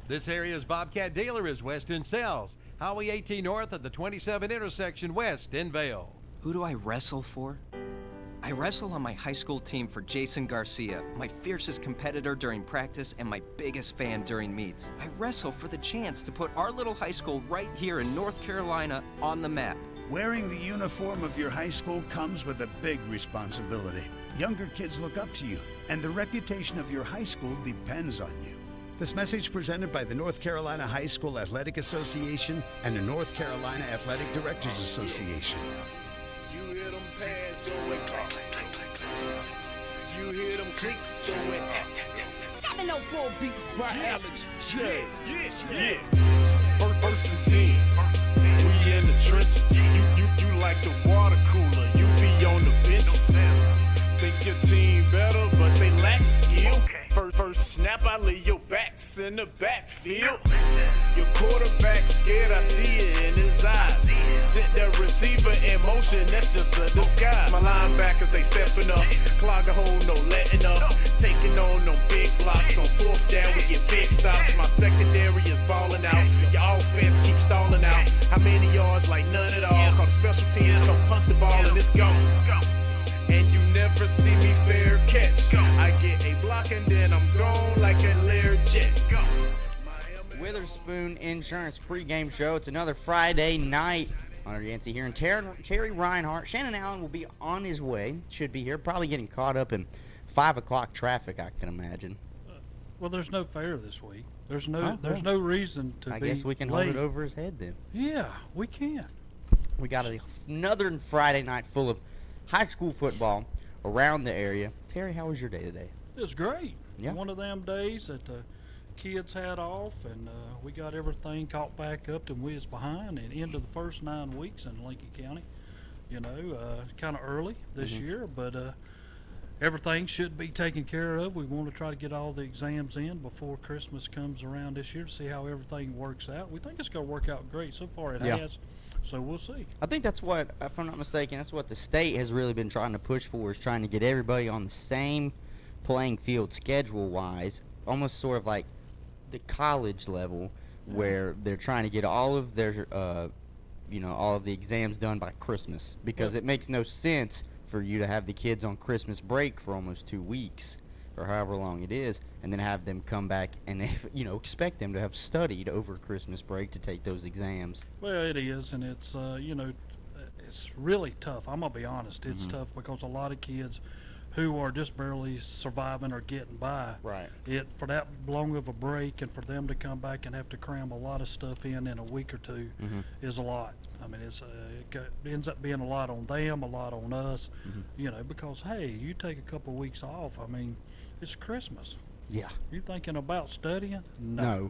This area's Bobcat dealer is Western Sales, Highway 18 North at the 27 intersection west in Vale. Who do I wrestle for? I wrestle on my high school team for Jason Garcia, my fiercest competitor during practice and my biggest fan during meets. I wrestle for the chance to put our little high school right here in North Carolina on the map. Wearing the uniform of your high school comes with a big responsibility. Younger kids look up to you, and the reputation of your high school depends on you. This message presented by the North Carolina High School Athletic Association and the North Carolina Athletic Directors Association. You hear them pads going clack, clack, clack, clack, clack. You hear them clicks going tap, tap, tap, tap. 704 beats by Alex J. Yeah. First and 10. We in the trenches. You like the water cooler. You be on the benches. Think your team better, but they lack skill. First snap, I lay your backs in the backfield. Your quarterback scared, I see it in his eyes. Sent the receiver in motion, that's just a disguise. My linebackers, they stepping up. Clog a hole, no letting up. Taking on them big blocks. On fourth down, we get big stops. My secondary is balling out. Your offense keeps stalling out. How many yards? Like none at all. Call the special teams, come punt the ball and it's gone. And you never see me fair catch. I get a block and then I'm gone like a Learjet. Witherspoon Insurance pregame show. It's another Friday night. Hunter Yancey here, and Terry Reinhardt. Shannon Allen will be on his way. Should be here. Probably getting caught up in 5 o'clock traffic, I can imagine. Well, there's no fair this week. There's no reason to I be guess we can late. hold it over his head then. Yeah, we can. We got another Friday night full of high school football around the area. Terry, how was your day today? It was great. Yeah. One of them days that the kids had off, and we got everything caught back up and we was behind and into the first 9 weeks in Lincoln County. You know, kind of early this year, but everything should be taken care of. We want to try to get all the exams in before Christmas comes around this year to see how everything works out. We think it's going to work out great. So far it has, so we'll see. I think that's what, if I'm not mistaken, that's what the state has really been trying to push for, is trying to get everybody on the same playing field schedule-wise, almost sort of like the college level, where they're trying to get all of their, all of the exams done by Christmas, because it makes no sense for you to have the kids on Christmas break for almost 2 weeks or however long it is, and then have them come back and expect them to have studied over Christmas break to take those exams. Well, it is, and it's it's really tough. I'm gonna be honest, it's tough because a lot of kids who are just barely surviving or getting by. Right. For that long of a break, and for them to come back and have to cram a lot of stuff in a week or two is a lot. I mean, it ends up being a lot on them, a lot on us, because, hey, you take a couple of weeks off, I mean, it's Christmas. Yeah. You thinking about studying? No.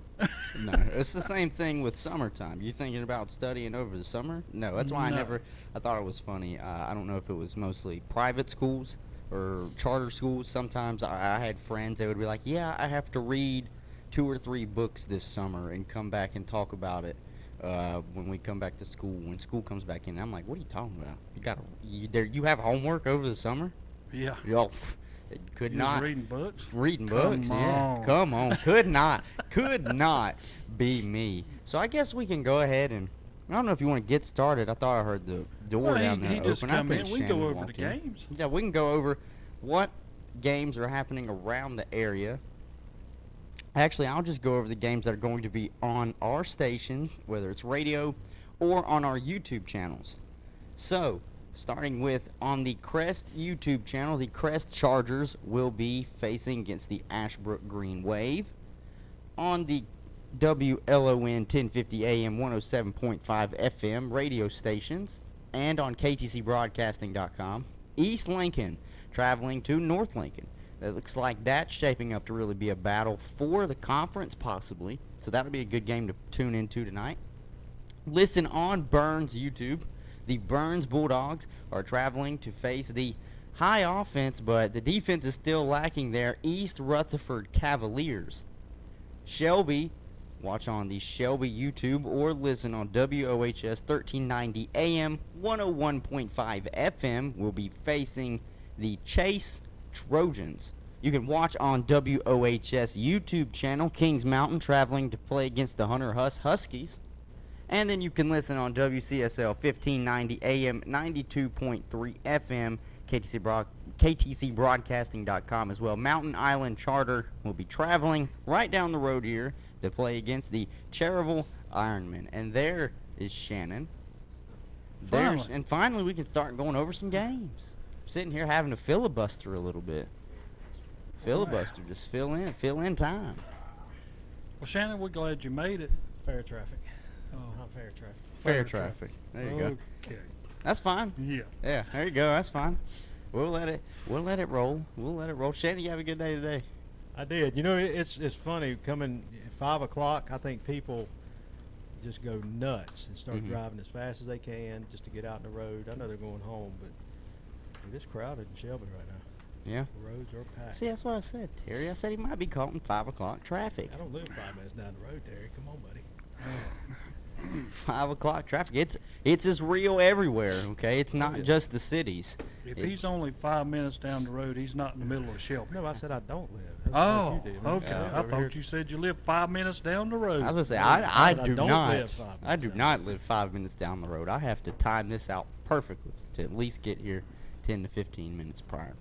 No. It's the same thing with summertime. You thinking about studying over the summer? No. That's why I thought it was funny. I don't know if it was mostly private schools or charter schools. Sometimes I had friends that would be like, yeah, I have to read 2 or 3 books this summer and come back and talk about it when we come back to school, when school comes back in. I'm like, what are you talking about? You have homework over the summer? Yeah. Y'all could You not. was reading books? Reading Come books, yeah. on. Come on. Could not be me. So I guess we can go ahead and, I don't know if you want to get started. I thought I heard the door down there he just open. I come think in. We can Shannon go over walked the in. games. Yeah, we can go over what games are happening around the area. Actually, I'll just go over the games that are going to be on our stations, whether it's radio or on our YouTube channels. So, starting with on the Crest YouTube channel, the Crest Chargers will be facing against the Ashbrook Green Wave. On the WLON 1050 AM 107.5 FM radio stations and on KTCBroadcasting.com, East Lincoln traveling to North Lincoln. It looks like that's shaping up to really be a battle for the conference, possibly. So that'll be a good game to tune into tonight. Listen on Burns YouTube. The Burns Bulldogs are traveling to face the high offense, but the defense is still lacking there, East Rutherford Cavaliers. Shelby, watch on the Shelby YouTube or listen on WOHS 1390 AM 101.5 FM, will be facing the Chase Trojans. You can watch on WOHS YouTube channel, Kings Mountain traveling to play against the Hunter Huskies. And then you can listen on WCSL 1590 AM, 92.3 FM, KTCBroadcasting.com as well. Mountain Island Charter will be traveling right down the road here to play against the Cherryville Ironmen. And there is Shannon. And finally we can start going over some games. Sitting here having to filibuster a little bit. Filibuster, just fill in time. Well, Shannon, we're glad you made it. Fair traffic. Oh. Not fair traffic. Fair traffic. There you go. Okay. That's fine. Yeah. Yeah, there you go. That's fine. We'll let it roll. We'll let it roll. Shannon, you have a good day today. I did. You know, it's funny coming at 5 o'clock. I think people just go nuts and start driving as fast as they can just to get out on the road. I know they're going home, but it is crowded in Shelby right now. Yeah. The roads are packed. See, that's what I said, Terry. I said he might be caught in 5 o'clock traffic. I don't live 5 minutes down the road, Terry. Come on, buddy. 5 o'clock traffic. It's as real everywhere. Okay, it's not just the cities. If he's only 5 minutes down the road, he's not in the middle of Shelby. No, I said I don't live. That's Oh, what you did. okay. Yeah, I thought you said you lived 5 minutes down the road. I was gonna say I do don't not. live 5 I do minutes not live 5 minutes down the road. I have to time this out perfectly to at least get here 10 to 15 minutes prior.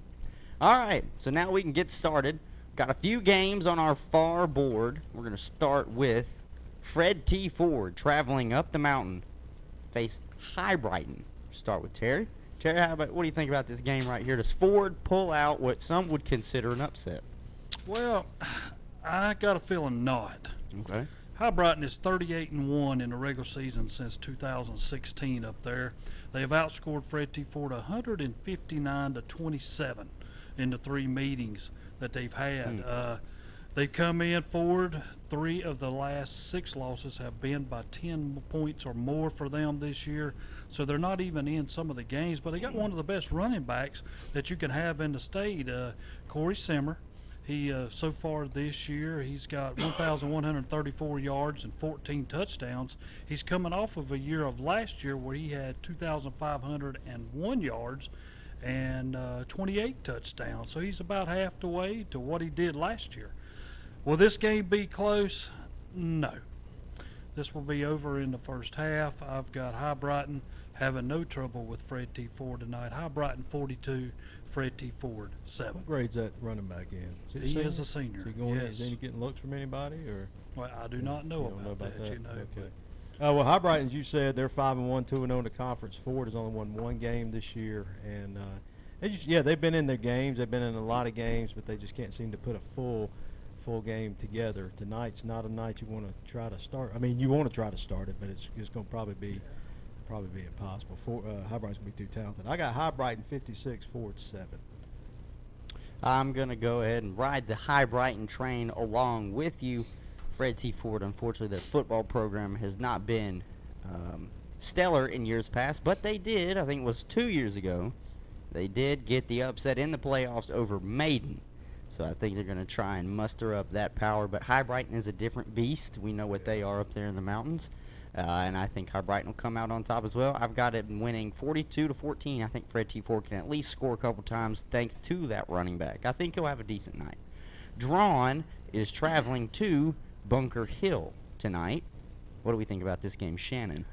All right, so now we can get started. Got a few games on our far board. We're gonna start with Fred T. Ford traveling up the mountain, face High Brighton. Start with Terry. Terry, what do you think about this game right here? Does Ford pull out what some would consider an upset? Well, I got a feeling not. Okay. High Brighton is 38-1 in the regular season since 2016 up there. They have outscored Fred T. Ford 159-27 in the 3 meetings that they've had. They've come in Ford. 3 of the last 6 losses have been by 10 points or more for them this year. So they're not even in some of the games, but they got one of the best running backs that you can have in the state, Corey Simmer. He so far this year he's got 1,134 yards and 14 touchdowns. He's coming off of a year of last year where he had 2,501 yards and 28 touchdowns. So he's about half the way to what he did last year. Will this game be close? No. This will be over in the first half. I've got High Brighton having no trouble with Fred T. Ford tonight. High Brighton 42, Fred T. Ford 7. What grade's that running back in? He is a senior. Is he going yes. Is he getting looks from anybody? Or? Well, I do not know, You don't about that. You know, Okay. Well, High Brighton, as you said, they're 5-1, 2-0 in the conference. Ford has only won 1 game this year, and they've been in their games. They've been in a lot of games, but they just can't seem to put a full game together. Tonight's not a night you want to try to start. I mean, you want to try to start it, but it's going to probably be impossible. High Brighton's going to be too talented. I got High Brighton 56, Ford 7. I'm going to go ahead and ride the High Brighton train along with you. Fred T. Ford, unfortunately, their football program has not been stellar in years past, but they did, I think it was 2 years ago, they did get the upset in the playoffs over Maiden. So I think they're going to try and muster up that power. But High Brighton is a different beast. We know what they are up there in the mountains. And I think High Brighton will come out on top as well. I've got it winning 42-14. I think Fred T. Ford can at least score a couple times thanks to that running back. I think he'll have a decent night. Drawn is traveling to Bunker Hill tonight. What do we think about this game, Shannon?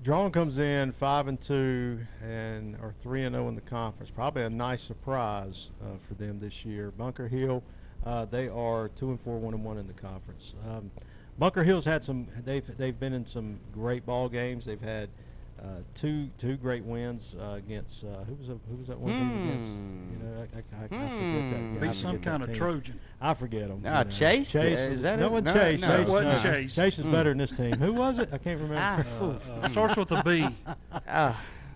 Drawn comes in 5-2 and are 3-0 in the conference. Probably a nice surprise for them this year. Bunker Hill, they are 2-4, 1-1 in the conference. Bunker Hill's had some. They've been in some great ball games. They've had two great wins against who was that one team against? You know, I forget that. Be some kind of Trojan. I forget them. Chase. Is that no, it? it? No, Chase. no, Chase. it wasn't No. Chase. Chase is better than this team. Who was it? I can't remember. Starts with a B.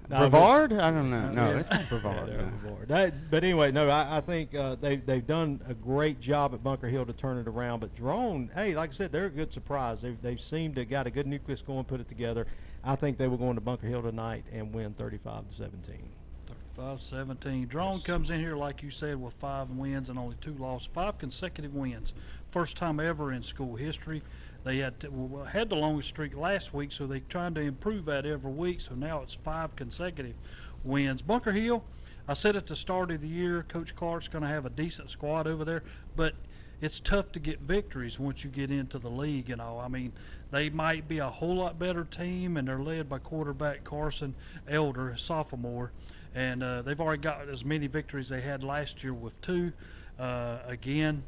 Brevard? I don't know. No, yeah. it's not Brevard. Yeah, no. Brevard. But anyway, no, I think they've done a great job at Bunker Hill to turn it around. But Drone, hey, like I said, they're a good surprise. They've seemed to got a good nucleus going, put it together. I think they will go into Bunker Hill tonight and win 35-17. 35-17. Drone comes in here, like you said, with 5 wins and only 2 losses. 5 consecutive wins. First time ever in school history. They had the longest streak last week, so they're trying to improve that every week. So now it's 5 consecutive wins. Bunker Hill, I said at the start of the year, Coach Clark's going to have a decent squad over there, but it's tough to get victories once you get into the league. I mean, they might be a whole lot better team, and they're led by quarterback Carson Elder, a sophomore, and they've already got as many victories they had last year with 2. Again,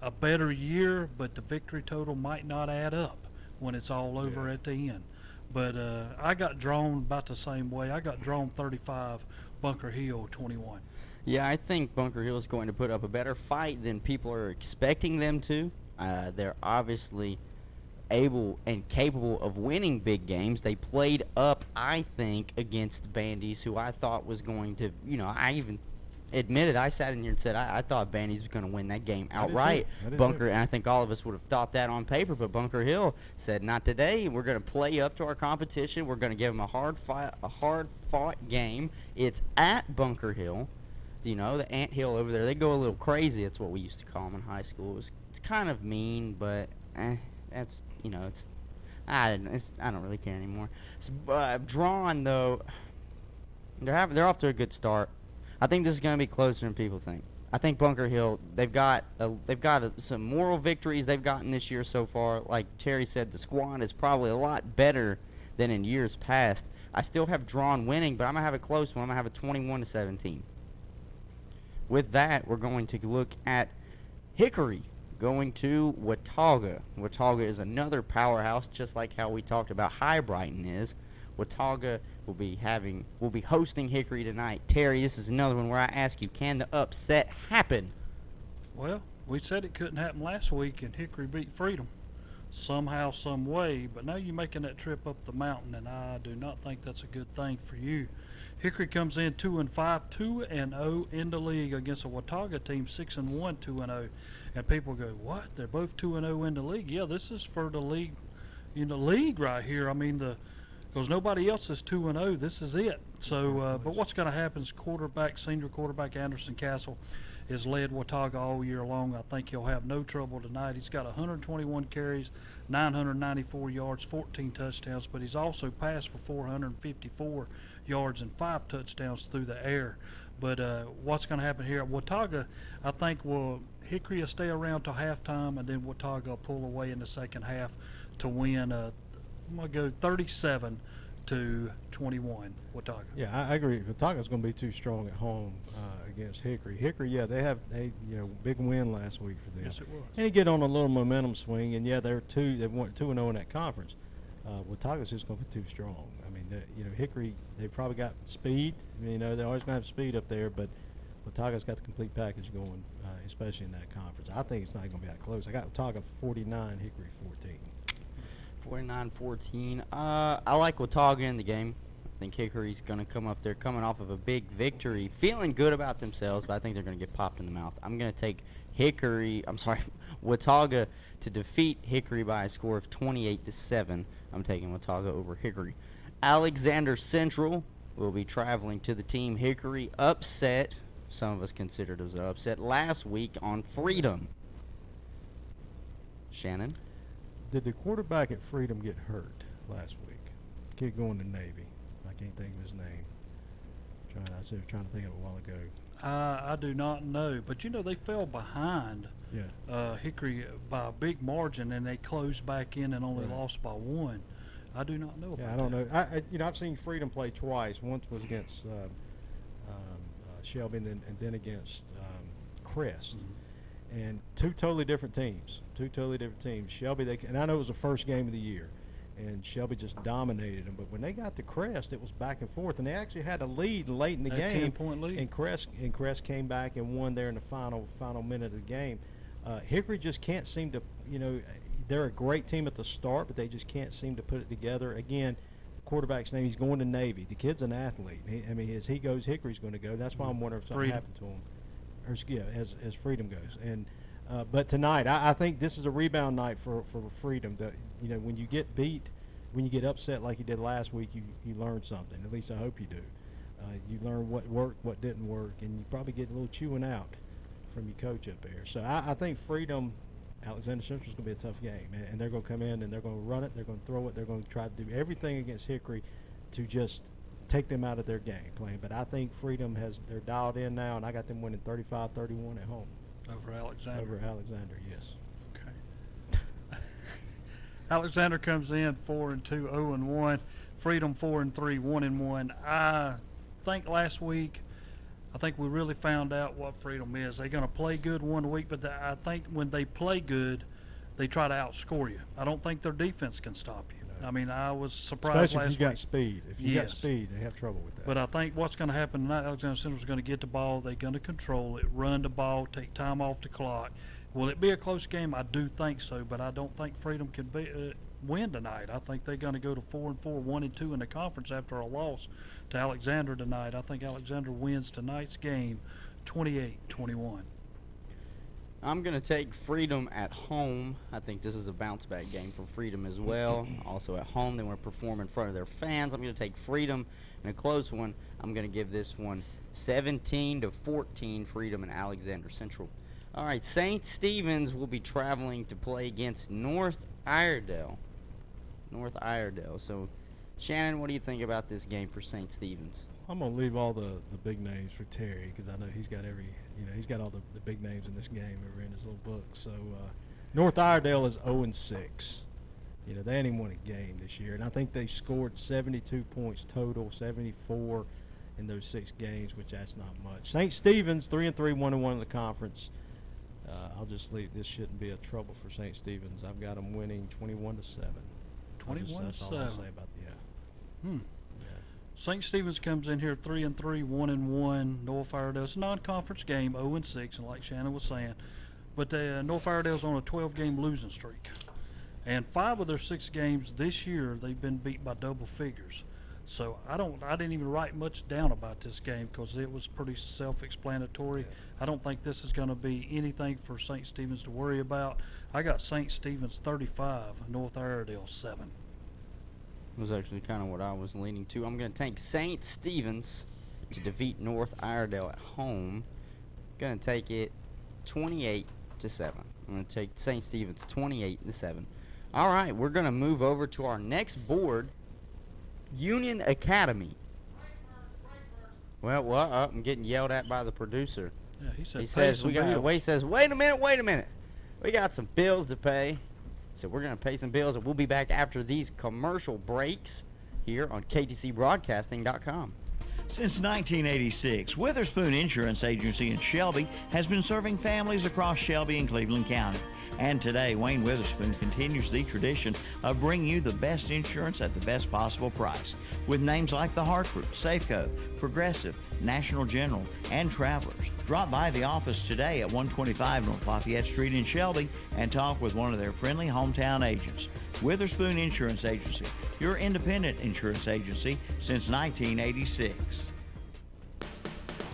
a better year, but the victory total might not add up when it's all over at the end. But I got drawn about the same way. I got drawn 35, Bunker Hill 21. Yeah, I think Bunker Hill is going to put up a better fight than people are expecting them to. They're obviously able and capable of winning big games. They played up, I think, against Bandy's, who I thought was going to, I even admitted, I sat in here and said I thought Bandy's was going to win that game outright. Bunker, and I think all of us would have thought that on paper, but Bunker Hill said, not today. We're going to play up to our competition. We're going to give them a hard-fought game. It's at Bunker Hill. The ant hill over there, they go a little crazy. That's what we used to call them in high school. It's kind of mean, but that's, I don't really care anymore. Drawn, though, they're off to a good start. I think this is going to be closer than people think. I think Bunker Hill, they've got some moral victories they've gotten this year so far. Like Terry said, the squad is probably a lot better than in years past. I still have Drawn winning, but I'm going to have a close one. I'm going to have a 21-17. With that, we're going to look at Hickory going to Watauga. Watauga is another powerhouse, just like how we talked about High Brighton is. Watauga will be hosting Hickory tonight. Terry, this is another one where I ask you, can the upset happen? Well, we said it couldn't happen last week, and Hickory beat Freedom somehow, some way. But now you're making that trip up the mountain, and I do not think that's a good thing for you. Hickory comes in 2-5, 2-0 in the league against a Watauga team 6-1, 2-0, and people go, "What? They're both 2-0 in the league?" Yeah, this is for the league, league right here. I mean, because nobody else is 2-0. This is it. So, but what's going to happen is senior quarterback Anderson Castle has led Watauga all year long. I think he'll have no trouble tonight. He's got 121 carries, 994 yards, 14 touchdowns, but he's also passed for 454 yards and 5 touchdowns through the air. But what's going to happen here at Watauga, I think Hickory will stay around till halftime, and then Watauga will pull away in the second half to win. I'm going to go 37-21, Watauga. Yeah, I agree. Watauga's going to be too strong at home against Hickory. Hickory, yeah, they big win last week for them. Yes, it was. And they get on a little momentum swing, and yeah, they went 2-0 in that conference. Watauga's just going to be too strong. I mean, Hickory, they probably got speed. They're always going to have speed up there, but Watauga's got the complete package going, especially in that conference. I think it's not going to be that close. I got Watauga 49, Hickory 14. 49-14. I like Watauga in the game. I think Hickory's going to come up there coming off of a big victory, feeling good about themselves, but I think they're going to get popped in the mouth. I'm going to take Watauga to defeat Hickory by a score of 28-7. I'm taking Watauga over Hickory. Alexander Central will be traveling to the team Hickory upset. Some of us considered it was an upset last week on Freedom. Shannon? Did the quarterback at Freedom get hurt last week? Kid going to Navy. I can't think of his name. I was trying to think of it a while ago. I do not know, but they fell behind Hickory by a big margin, and they closed back in and only lost by 1. I do not know about that. I don't know. I've seen Freedom play twice. Once was against Shelby, and then against Crest. Mm-hmm. And two totally different teams. Shelby, and I know it was the first game of the year, and Shelby just dominated them. But when they got to Crest, it was back and forth, and they actually had a lead late in the game. 10-point lead. And Crest came back and won there in the final minute of the game. Hickory just can't seem to, they're a great team at the start, but they just can't seem to put it together. Again, the quarterback's name, he's going to Navy. The kid's an athlete. As he goes, Hickory's going to go. That's why I'm wondering if something happened to him. As Freedom goes. And but tonight, I think this is a rebound night for Freedom. When you get beat, when you get upset like you did last week, you learn something. At least I hope you do. You learn what worked, what didn't work, and you probably get a little chewing out from your coach up there. So I think Freedom, Alexander Central is going to be a tough game, and they're going to come in and they're going to run it, they're going to throw it, they're going to try to do everything against Hickory to just take them out of their game plan. But I think Freedom they're dialed in now, and I got them winning 35-31 at home. Over Alexander. Over Alexander, yes. Okay. Alexander comes in 4-2, 0-1. Freedom 4-3, 1-1. I think last week, we really found out what Freedom is. They're going to play good one week, but I think when they play good, they try to outscore you. I don't think their defense can stop you. No. I mean, I was surprised especially last if you week. got speed. If you got speed, they have trouble with that. But I think what's going to happen tonight, Alexander Central's going to get the ball. They're going to control it, run the ball, take time off the clock. Will it be a close game? I do think so, but I don't think Freedom can win tonight. I think they're going to go to 4-4, 1-2 in the conference after a loss to Alexander tonight. I think Alexander wins tonight's game 28-21. I'm going to take Freedom at home. I think this is a bounce-back game for Freedom as well. Also at home, they want to perform in front of their fans. I'm going to take Freedom in a close one. I'm going to give this one 17-14, Freedom and Alexander Central. All right, St. Stephen's will be traveling to play against North Iredell. So, Shannon, what do you think about this game for St. Stephen's? I'm going to leave all the big names for Terry because I know he's got he's got all the big names in this game over in his little book. So, North Iredell is 0-6. They ain't even won a game this year. And I think they scored 72 points total, 74 in those 6 games, which that's not much. St. Stephen's 3-3, 1-1 in the conference. I'll just leave. This shouldn't be a trouble for St. Stephen's. I've got them winning 21-7. 21-7. That's all I'll say about the St. Stephen's comes in here 3-3, 1-1. North Iredell. It's a non-conference game, 0-6, and like Shannon was saying, but North Iredell's on a 12-game losing streak, and 5 of their 6 games this year they've been beat by double figures. So I didn't even write much down about this game because it was pretty self-explanatory. Yeah. I don't think this is going to be anything for St. Stephen's to worry about. I got St. Stephen's 35, North Iredell 7. It was actually kind of what I was leaning to. I'm going to take St. Stephen's to defeat North Iredell at home. Going to take it 28-7. I'm going to take St. Stephen's 28-7. All right, we're going to move over to our next board. Union Academy. Well, I'm getting yelled at by the producer. Yeah, he said. He says we got. He says, wait a minute. We got some bills to pay. So we're gonna pay some bills, and we'll be back after these commercial breaks here on KTCBroadcasting.com. Since 1986, Witherspoon Insurance Agency in Shelby has been serving families across Shelby and Cleveland County. And today, Wayne Witherspoon continues the tradition of bringing you the best insurance at the best possible price. With names like The Hartford, Safeco, Progressive, National General, and Travelers. Drop by the office today at 125 North Lafayette Street in Shelby and talk with one of their friendly hometown agents. Witherspoon Insurance Agency, your independent insurance agency since 1986.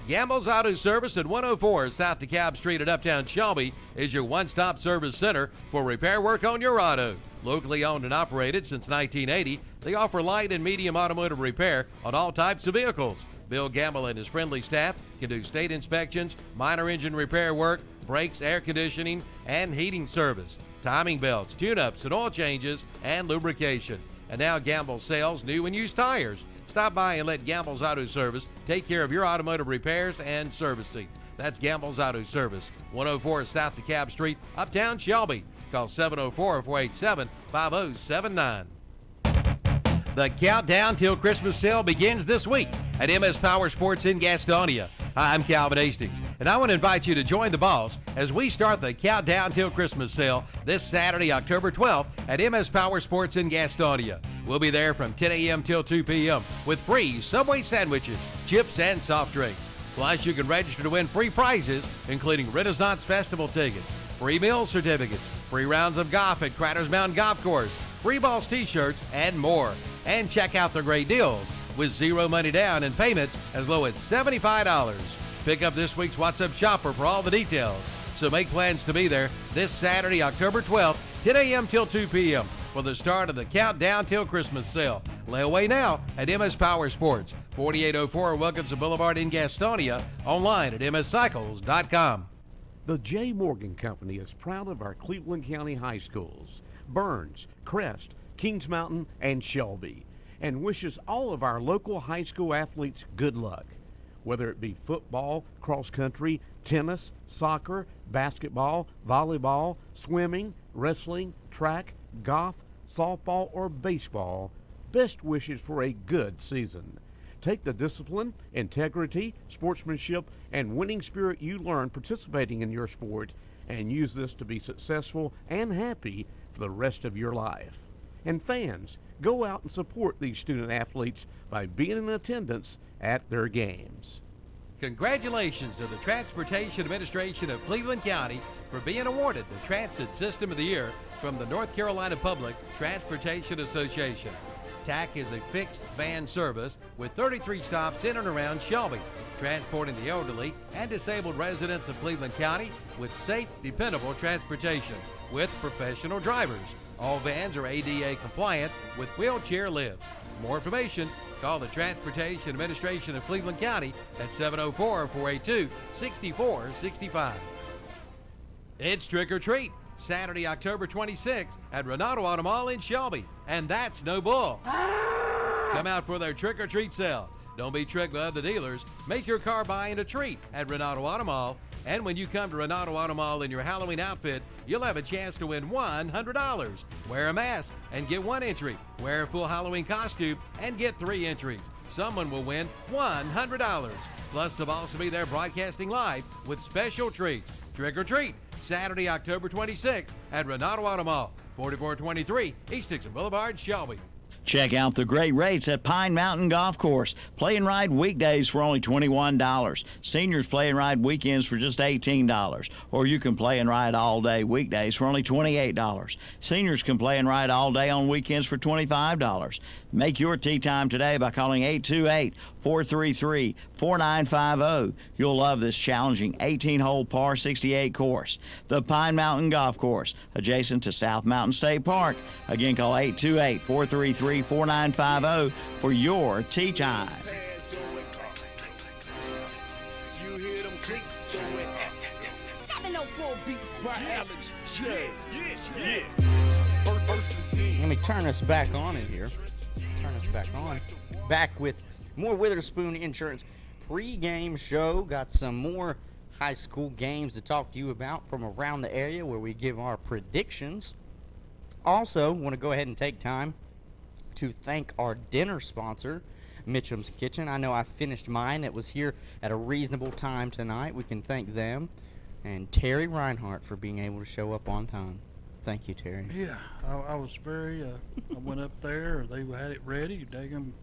Gamble's Auto Service at 104 South DeKalb Street in Uptown Shelby is your one-stop service center for repair work on your auto. Locally owned and operated since 1980, they offer light and medium automotive repair on all types of vehicles. Bill Gamble and his friendly staff can do state inspections, minor engine repair work, brakes, air conditioning, and heating service, timing belts, tune-ups, and oil changes, and lubrication. And now Gamble sells new and used tires. Stop by and let Gamble's Auto Service take care of your automotive repairs and servicing. That's Gamble's Auto Service, 104 South DeKalb Street, Uptown Shelby. Call 704-487-5079. The countdown till Christmas sale begins this week at MS Power Sports in Gastonia. Hi, I'm Calvin Hastings, and I want to invite you to join the boss as we start the countdown till Christmas sale this Saturday, October 12th at MS Power Sports in Gastonia. We'll be there from 10 a.m. till 2 p.m. with free Subway sandwiches, chips, and soft drinks. Plus, you can register to win free prizes, including Renaissance Festival tickets, free meal certificates, free rounds of golf at Craters Mountain Golf Course, free balls t-shirts, and more. And check out the great deals with zero money down and payments as low as $75. Pick up this week's What's Up Shopper for all the details. So make plans to be there this Saturday, October 12th, 10 a.m. till 2 p.m. for the start of the Countdown Till Christmas sale. Lay away now at MS Power Sports, 4804 Wilkinson Boulevard in Gastonia, online at mscycles.com. The J. Morgan Company is proud of our Cleveland County high schools, Burns, Crest, Kings Mountain, and Shelby. and wishes all of our local high school athletes good luck. Whether it be football, cross country, tennis, soccer, basketball, volleyball, swimming, wrestling, track, golf, softball, or baseball, best wishes for a good season. Take the discipline, integrity, sportsmanship, and winning spirit you learn participating in your sport and use this to be successful and happy for the rest of your life. And fans, go out and support these student athletes by being in attendance at their games. Congratulations to the Transportation Administration of Cleveland County for being awarded the Transit System of the Year from the North Carolina Public Transportation Association. TAC is a fixed van service with 33 stops in and around Shelby, transporting the elderly and disabled residents of Cleveland County with safe, dependable transportation with professional drivers. All vans are ADA compliant with wheelchair lifts. For more information, call the Transportation Administration of Cleveland County at 704-482-6465. It's Trick or Treat, Saturday, October 26th at Renato Auto Mall in Shelby, and that's no bull. Come out for their Trick or Treat sale. Don't be tricked by other dealers. Make your car buying a treat at Renato Auto Mall. And when you come to Renato Auto Mall in your Halloween outfit, you'll have a chance to win $100. Wear a mask and get 1 entry. Wear a full Halloween costume and get 3 entries. Someone will win $100. Plus, they'll also be there broadcasting live with special treats. Trick or Treat, Saturday, October 26th at Renato Auto Mall, 4423 East Dixon Boulevard, Shelby. Check out the great rates at Pine Mountain Golf Course. Play and ride weekdays for only $21. Seniors play and ride weekends for just $18. Or you can play and ride all day weekdays for only $28. Seniors can play and ride all day on weekends for $25. Make your tee time today by calling 828-433-4950. You'll love this challenging 18-hole par 68 course. The Pine Mountain Golf Course, adjacent to South Mountain State Park. Again, call 828-433-4950 for your tee time. You hear them clicks going. 704 beats by Alex J. Yeah. First and 10. Let me turn us back on in here. Back with more Witherspoon Insurance pregame show. Got some more high school games to talk to you about from around the area where we give our predictions. Also, want to go ahead and take time to thank our dinner sponsor, Mitchum's Kitchen. I know I finished mine. It was here at a reasonable time tonight. We can thank them. And Terry Reinhardt for being able to show up on time. Thank you, Terry. Yeah, I was very, I went up there, they had it ready. Daggum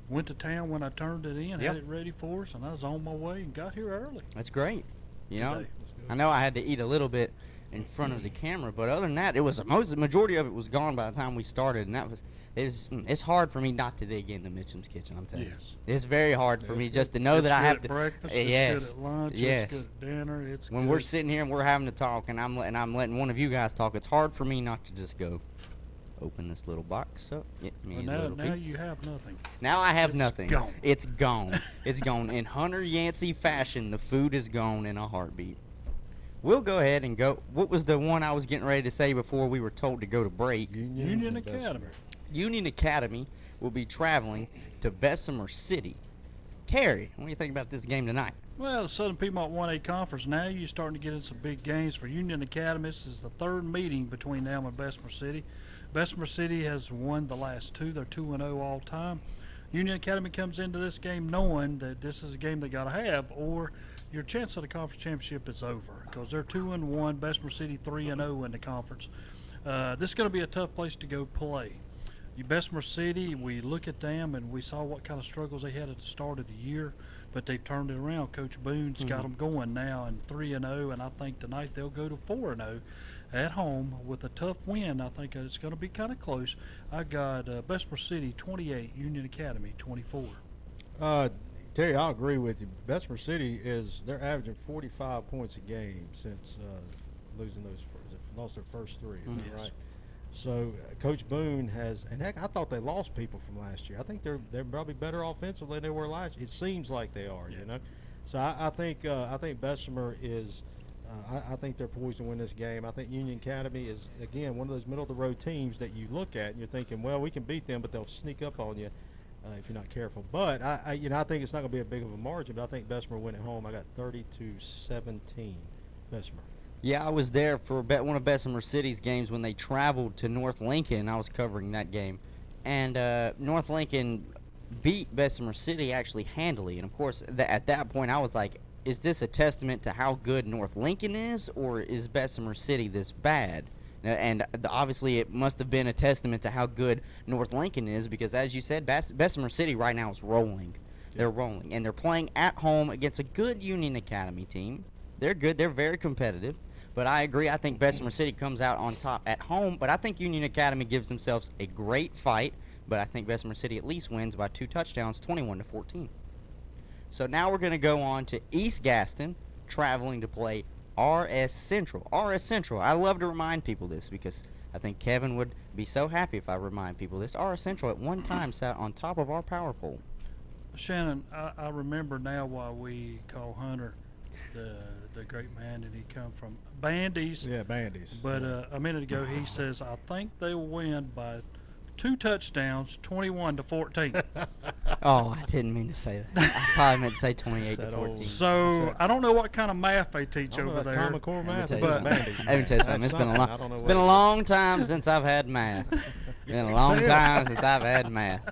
went to town when I turned it in, had it ready for us, and I was on my way and got here early. That's great. You know, Today. I know I had to eat a little bit in front of the camera, but other than that, it was the majority of it was gone by the time we started, and it's hard for me not to dig into Mitchum's Kitchen. I'm telling you, it's very hard for me just to know that I have to. Breakfast, yes, it's good at lunch, yes. it's good at dinner. It's when good. we're sitting here and we're having to talk, and I'm letting one of you guys talk. It's hard for me not to just go open this little box up. Get me Well, a little now piece. you have nothing. Now I have It's nothing. gone. It's gone. It's gone. In Hunter Yancey fashion, the food is gone in a heartbeat. We'll go ahead and go. What was the one I was getting ready to say before we were told to go to break? Union Academy. Union Academy will be traveling to Bessemer City. Terry, what do you think about this game tonight? Well, the Southern Piedmont 1A Conference, now you're starting to get in some big games for Union Academy. This is the third meeting between them and Bessemer City. Bessemer City has won the last two. They're 2-0 all time. Union Academy comes into this game knowing that this is a game they got to have, or your chance of the conference championship is over, because they're 2-1. Bessemer City 3-0 in the conference. This is going to be a tough place to go play. Bessemer City, we look at them and we saw what kind of struggles they had at the start of the year, but they've turned it around. Coach Boone's got them going now, and 3-0, and I think tonight they'll go to 4-0 at home with a tough win. I think it's going to be kind of close. I got Bessemer City 28, Union Academy 24. Terry, I'll agree with you. Bessemer City they're averaging 45 points a game since lost their first three. Is that right? So Coach Boone and heck, I thought they lost people from last year. I think they're probably better offensively than they were last year. It seems like they are, you know. So I think Bessemer is I think they're poised to win this game. I think Union Academy is, again, one of those middle-of-the-road teams that you look at and you're thinking, well, we can beat them, but they'll sneak up on you if you're not careful. But, I think it's not going to be a big of a margin, but I think Bessemer win at home. I got 30-17 Bessemer. Yeah, I was there for one of Bessemer City's games when they traveled to North Lincoln. I was covering that game. And North Lincoln beat Bessemer City actually handily. And, of course, at that point I was like, is this a testament to how good North Lincoln is, or is Bessemer City this bad? And obviously it must have been a testament to how good North Lincoln is, because, as you said, Bessemer City right now is rolling. They're rolling. And they're playing at home against a good Union Academy team. They're good. They're very competitive. But I agree. I think Bessemer City comes out on top at home. But I think Union Academy gives themselves a great fight. But I think Bessemer City at least wins by 2 touchdowns, 21-14. So now we're going to go on to East Gaston, traveling to play RS Central. RS Central, I love to remind people this because I think Kevin would be so happy if I remind people this. RS Central at one time sat on top of our power poll. Shannon, I remember now why we call Hunter the great man that he come from. Bandies. Yeah, Bandies. But a minute ago he says, I think they will win by 2 touchdowns, 21-14. Oh, I didn't mean to say that. I probably meant to say 28-14. So I don't know what kind of math they teach over there. Common Core math. Let me tell you something. It's been a long time since I've had math. Been a long time since I've had math.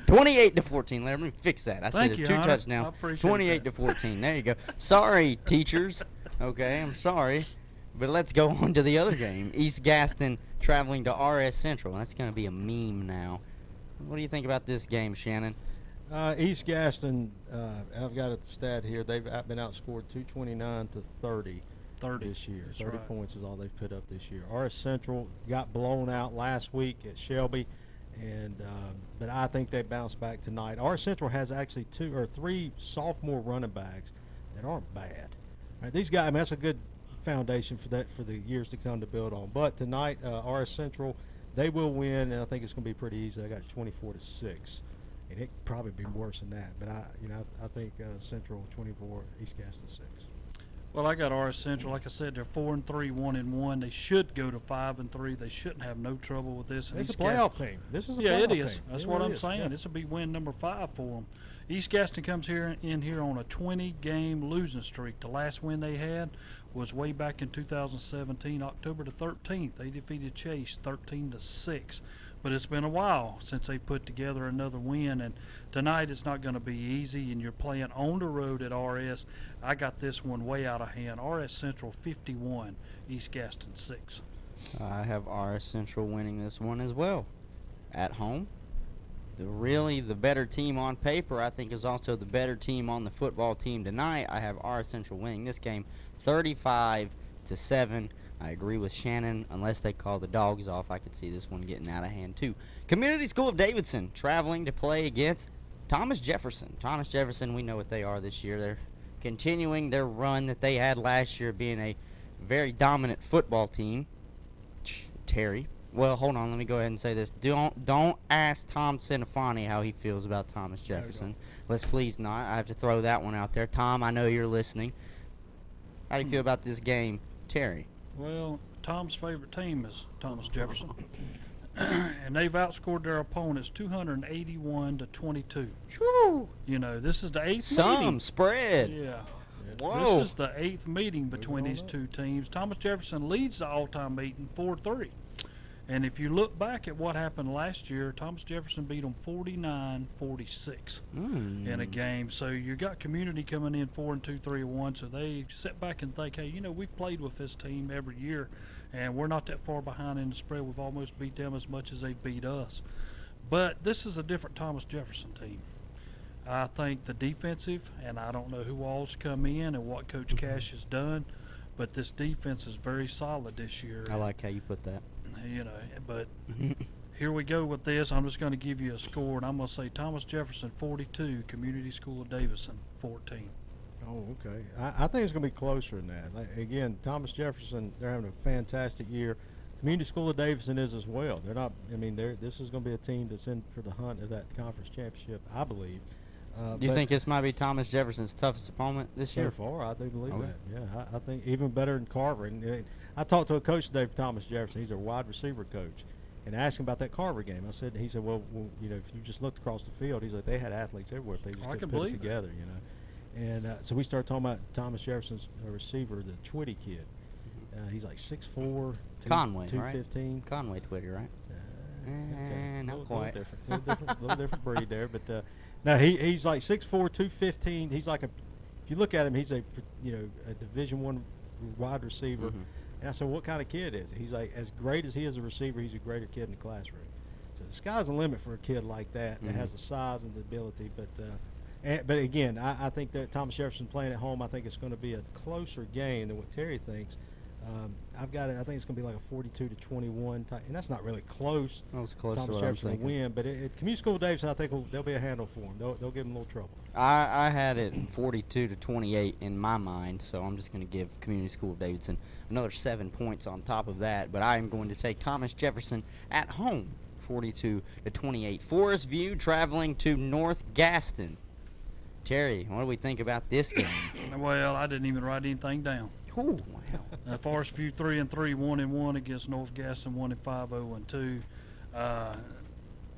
28-14. Let me fix that. I said 2 touchdowns. 28-14. There you go. Sorry, teachers. Okay, I'm sorry. But let's go on to the other game. East Gaston traveling to RS Central. That's going to be a meme now. What do you think about this game, Shannon? East Gaston, I've got a stat here. They've been outscored 229-30 this year. 30 right. points is all they've put up this year. RS Central got blown out last week at Shelby, but I think they bounced back tonight. RS Central has actually 2 or 3 sophomore running backs that aren't bad. All right, these guys, I mean, that's a good foundation for the years to come to build on. But tonight, RS Central, they will win, and I think it's going to be pretty easy. I got 24-6, and it could probably be worse than that. But I think Central 24, East Gaston 6. Well, I got RS Central. Like I said, they're 4-3, 1-1. They should go to 5-3. They shouldn't have no trouble with this. It's a playoff team. This is a playoff team. Yeah, it is. That's what I'm saying. Yeah. This will be win number 5 for them. East Gaston comes in here on a 20-game losing streak. The last win they had was way back in 2017, October the 13th. They defeated Chase 13-6. But it's been a while since they put together another win, and tonight it's not going to be easy, and you're playing on the road at RS. I got this one way out of hand. RS Central 51, East Gaston 6. I have RS Central winning this one as well. At home. The better team on paper, I think, is also the better team on the football team tonight. I have RS Central winning this game 35-7. I agree with Shannon. Unless they call the dogs off, I could see this one getting out of hand too. Community School of Davidson traveling to play against Thomas Jefferson. Thomas Jefferson, we know what they are this year. They're continuing their run that they had last year, being a very dominant football team. Terry. Well, hold on. Let me go ahead and say this. Don't ask Tom Sinafani how he feels about Thomas Jefferson. Let's please not. I have to throw that one out there. Tom, I know you're listening. How do you feel about this game, Terry? Well, Tom's favorite team is Thomas Jefferson. And they've outscored their opponents 281-22. True. You know, this is the 8th Some meeting. Spread. Yeah. Whoa. This is the 8th meeting between these two teams. Thomas Jefferson leads the all-time meeting 4-3. And if you look back at what happened last year, Thomas Jefferson beat them 49-46 in a game. So you got Community coming in 4-2, 3-1. So they sit back and think, hey, you know, we've played with this team every year, and we're not that far behind in the spread. We've almost beat them as much as they beat us. But this is a different Thomas Jefferson team. I think the defensive, and I don't know who all's come in and what Coach Cash has done, but this defense is very solid this year. I like how you put that. You know, but here we go with this. I'm just going to give you a score, and I'm going to say Thomas Jefferson 42, Community School of Davidson 14. Oh, okay. I think it's going to be closer than that. Again, Thomas Jefferson, they're having a fantastic year. Community School of Davidson is as well. They're not. I mean, this is going to be a team that's in for the hunt of that conference championship, I believe. Do you think this might be Thomas Jefferson's toughest opponent this so year? far, I do believe Okay. that. Yeah, I think even better than Carver. And I talked to a coach today for Thomas Jefferson. He's a wide receiver coach, and I asked him about that Carver game. He said, well, you know, if you just looked across the field, he's like, they had athletes everywhere. They just couldn't put it together, you know. And so we started talking about Thomas Jefferson's receiver, the Twitty kid. He's like 6'4", Conway, 215. Right? Conway Twitty, right? Okay. Not quite. Little different breed there, but no, he's like 6'4", 215. He's like if you look at him, he's a Division I wide receiver. And I said, what kind of kid is he? He's like, as great as he is a receiver, he's a greater kid in the classroom. So the sky's the limit for a kid like that that has the size and the ability. But again, I think that Thomas Jefferson playing at home, I think it's going to be a closer game than what Terry thinks. I think it's going to be like a 42-21 type, and that's not really close. That was close to Thomas what I was Jefferson will thinking. win, but at Community School Davidson, I think there'll be a handle for him. They'll give him a little trouble. I had it 42-28 in my mind, so I'm just going to give Community School of Davidson another 7 points on top of that. But I am going to take Thomas Jefferson at home, 42-28. Forest View traveling to North Gaston. Terry, what do we think about this game? Well, I didn't even write anything down. Ooh, wow. Forest View 3-3, 1-1 against North Gaston, 1-5, 0-2.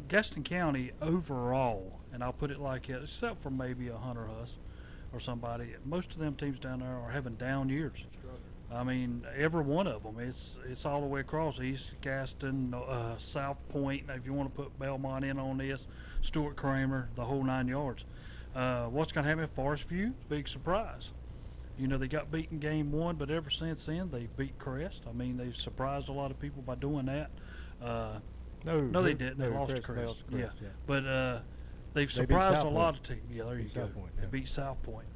Gaston County overall, and I'll put it like that, except for maybe a Hunter Huss or somebody, most of them teams down there are having down years. I mean, every one of them. It's all the way across East Gaston, South Point. If you want to put Belmont in on this, Stuart Kramer, the whole 9 yards. What's going to happen at Forest View? Big surprise. You know, they got beaten game 1, but ever since then they've beat Crest. I mean, they've surprised a lot of people by doing that. No, they didn't. They lost to Crest. Yeah. But they've surprised a lot of teams. Yeah, there you go. They beat South Point.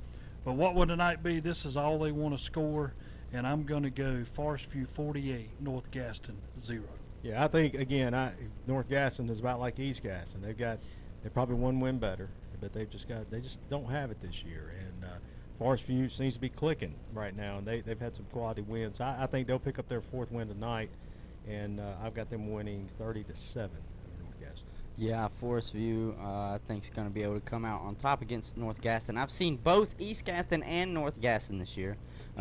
But what would the night be? This is all they want to score, and I'm going to go Forest View 48, North Gaston 0. Yeah, I think again, North Gaston is about like East Gaston. They're probably one win better, but they just don't have it this year. And Forest View seems to be clicking right now, and they've had some quality wins. I think they'll pick up their 4th win tonight, and I've got them winning 30-7 over North Gaston. Yeah, Forest View, I think, is going to be able to come out on top against North Gaston. I've seen both East Gaston and North Gaston this year.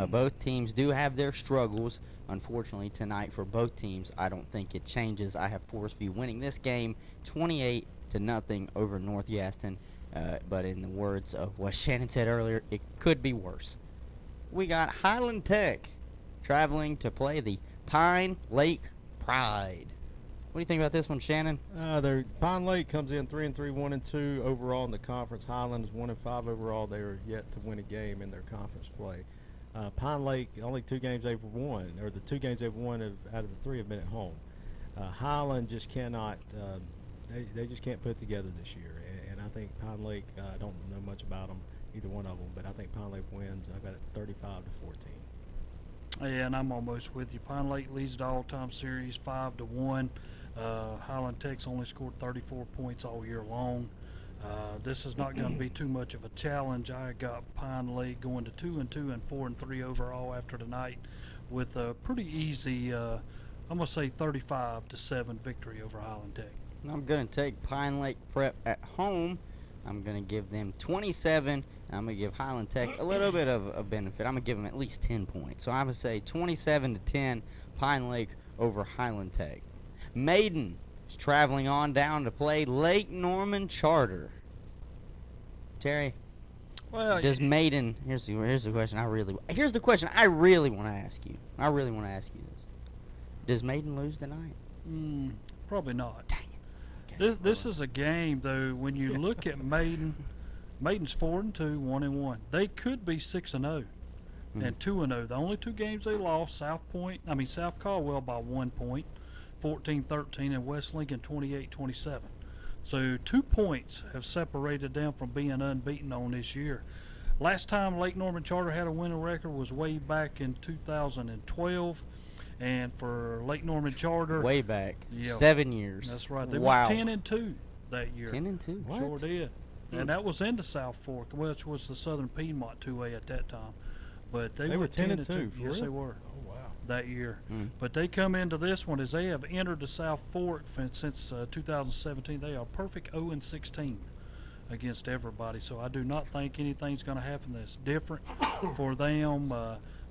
Both teams do have their struggles. Unfortunately, tonight for both teams, I don't think it changes. I have Forest View winning this game 28-0 over North Gaston. But in the words of what Shannon said earlier, it could be worse. We got Highland Tech traveling to play the Pine Lake Pride. What do you think about this one, Shannon? Pine Lake comes in 3-3, 1-2 overall in the conference. Highland is 1-5 overall. They are yet to win a game in their conference play. Pine Lake, only 2 games they've won, or the 2 games they've won out of the 3 have been at home. Highland just cannot. They just can't put it together this year. And I think Pine Lake, I don't know much about them, either one of them, but I think Pine Lake wins. I've got it 35-14. Yeah, and I'm almost with you. Pine Lake leads the all-time series 5-1. Highland Tech's only scored 34 points all year long. This is not going to be too much of a challenge. I got Pine Lake going to 2-2 and 4-3 overall after tonight, with a pretty easy, I'm gonna say 35-7 victory over Highland Tech. I'm going to take Pine Lake Prep at home. I'm going to give them 27. I'm going to give Highland Tech a little bit of a benefit. I'm going to give them at least 10 points. So I'm going to say 27-10, Pine Lake over Highland Tech. Maiden is traveling on down to play Lake Norman Charter. Terry, Well, does Maiden? Here's the question. Here's the question I really want to ask you. This. Does Maiden lose tonight? Probably not. Dang it. This is a game, though, when you look at Maiden, Maiden's 4-2, 1-1. They could be 6-0 and 2-0. The only 2 games they lost, South Caldwell by 1 point, 14-13, and West Lincoln 28-27. So 2 points have separated them from being unbeaten on this year. Last time Lake Norman Charter had a winning record was way back in 2012. And for Lake Norman Charter, Way back, Yeah. 7 years. that's right. They Wow. went 10-2 that year. 10-2. Sure did. And that was in the South Fork, which was the Southern Piedmont 2A at that time. But they were went 10-2. For Yes, real? they were. Oh wow. That year. Mm. But they come into this one as they have entered the South Fork since 2017. They are perfect 0-16 against everybody. So I do not think anything's going to happen that's different for them.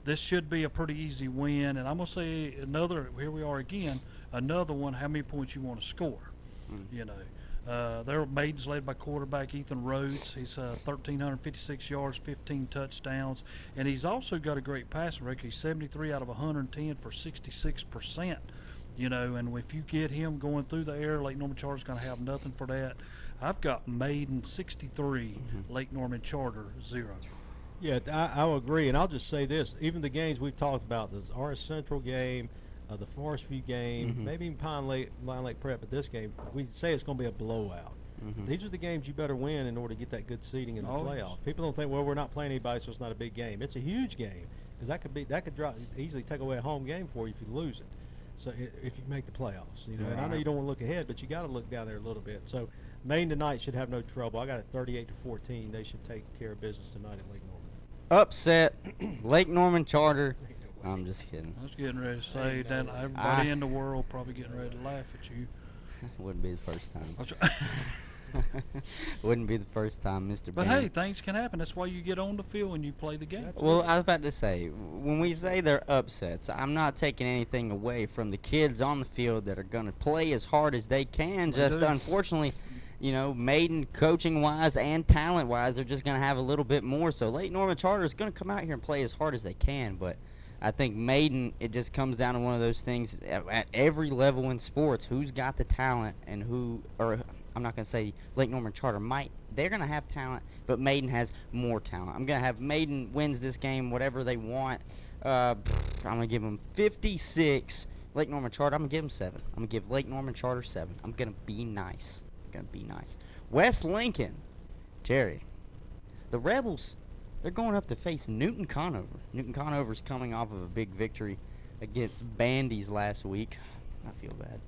This should be a pretty easy win. And I'm going to say here we are again, another one, how many points you want to score. You know, their Maiden's led by quarterback Ethan Rhodes. He's 1,356 yards, 15 touchdowns. And he's also got a great passing record. He's 73 out of 110 for 66%. You know, and if you get him going through the air, Lake Norman Charter's going to have nothing for that. I've got Maiden 63, Lake Norman Charter 0. Yeah, I'll agree, and I'll just say this: even the games we've talked about, the Orange Central game, the Forest View game, maybe even Pine Lake Prep, but this game, we say it's going to be a blowout. These are the games you better win in order to get that good seeding in the playoff. People don't think, well, we're not playing anybody, so it's not a big game. It's a huge game because that could easily take away a home game for you if you lose it. So if you make the playoffs, you know, and I know you don't want to look ahead, but you got to look down there a little bit. So Maine tonight should have no trouble. I got it 38-14. They should take care of business tonight at Lake Norman. Upset, Lake Norman Charter. I'm just kidding. I was getting ready to say that everybody in the world probably getting ready to laugh at you. Wouldn't be the first time. Wouldn't be the first time, Mr. But Bennett. hey, things can happen. That's why you get on the field and you play the game. Well, I was about to say, when we say they're upsets, I'm not taking anything away from the kids on the field that are going to play as hard as they can. Unfortunately, you know, Maiden coaching-wise and talent-wise, they're just going to have a little bit more. So Lake Norman Charter is going to come out here and play as hard as they can. But I think Maiden, it just comes down to one of those things at every level in sports, who's got the talent and who – or I'm not going to say Lake Norman Charter might. They're going to have talent, but Maiden has more talent. I'm going to have Maiden wins this game, whatever they want. I'm going to give them 56. Lake Norman Charter, I'm going to give them 7. I'm going to give Lake Norman Charter 7. I'm going to be nice. West Lincoln, Jerry, the Rebels, they're going up to face Newton Conover. Newton Conover's coming off of a big victory against Bandy's last week. I feel bad.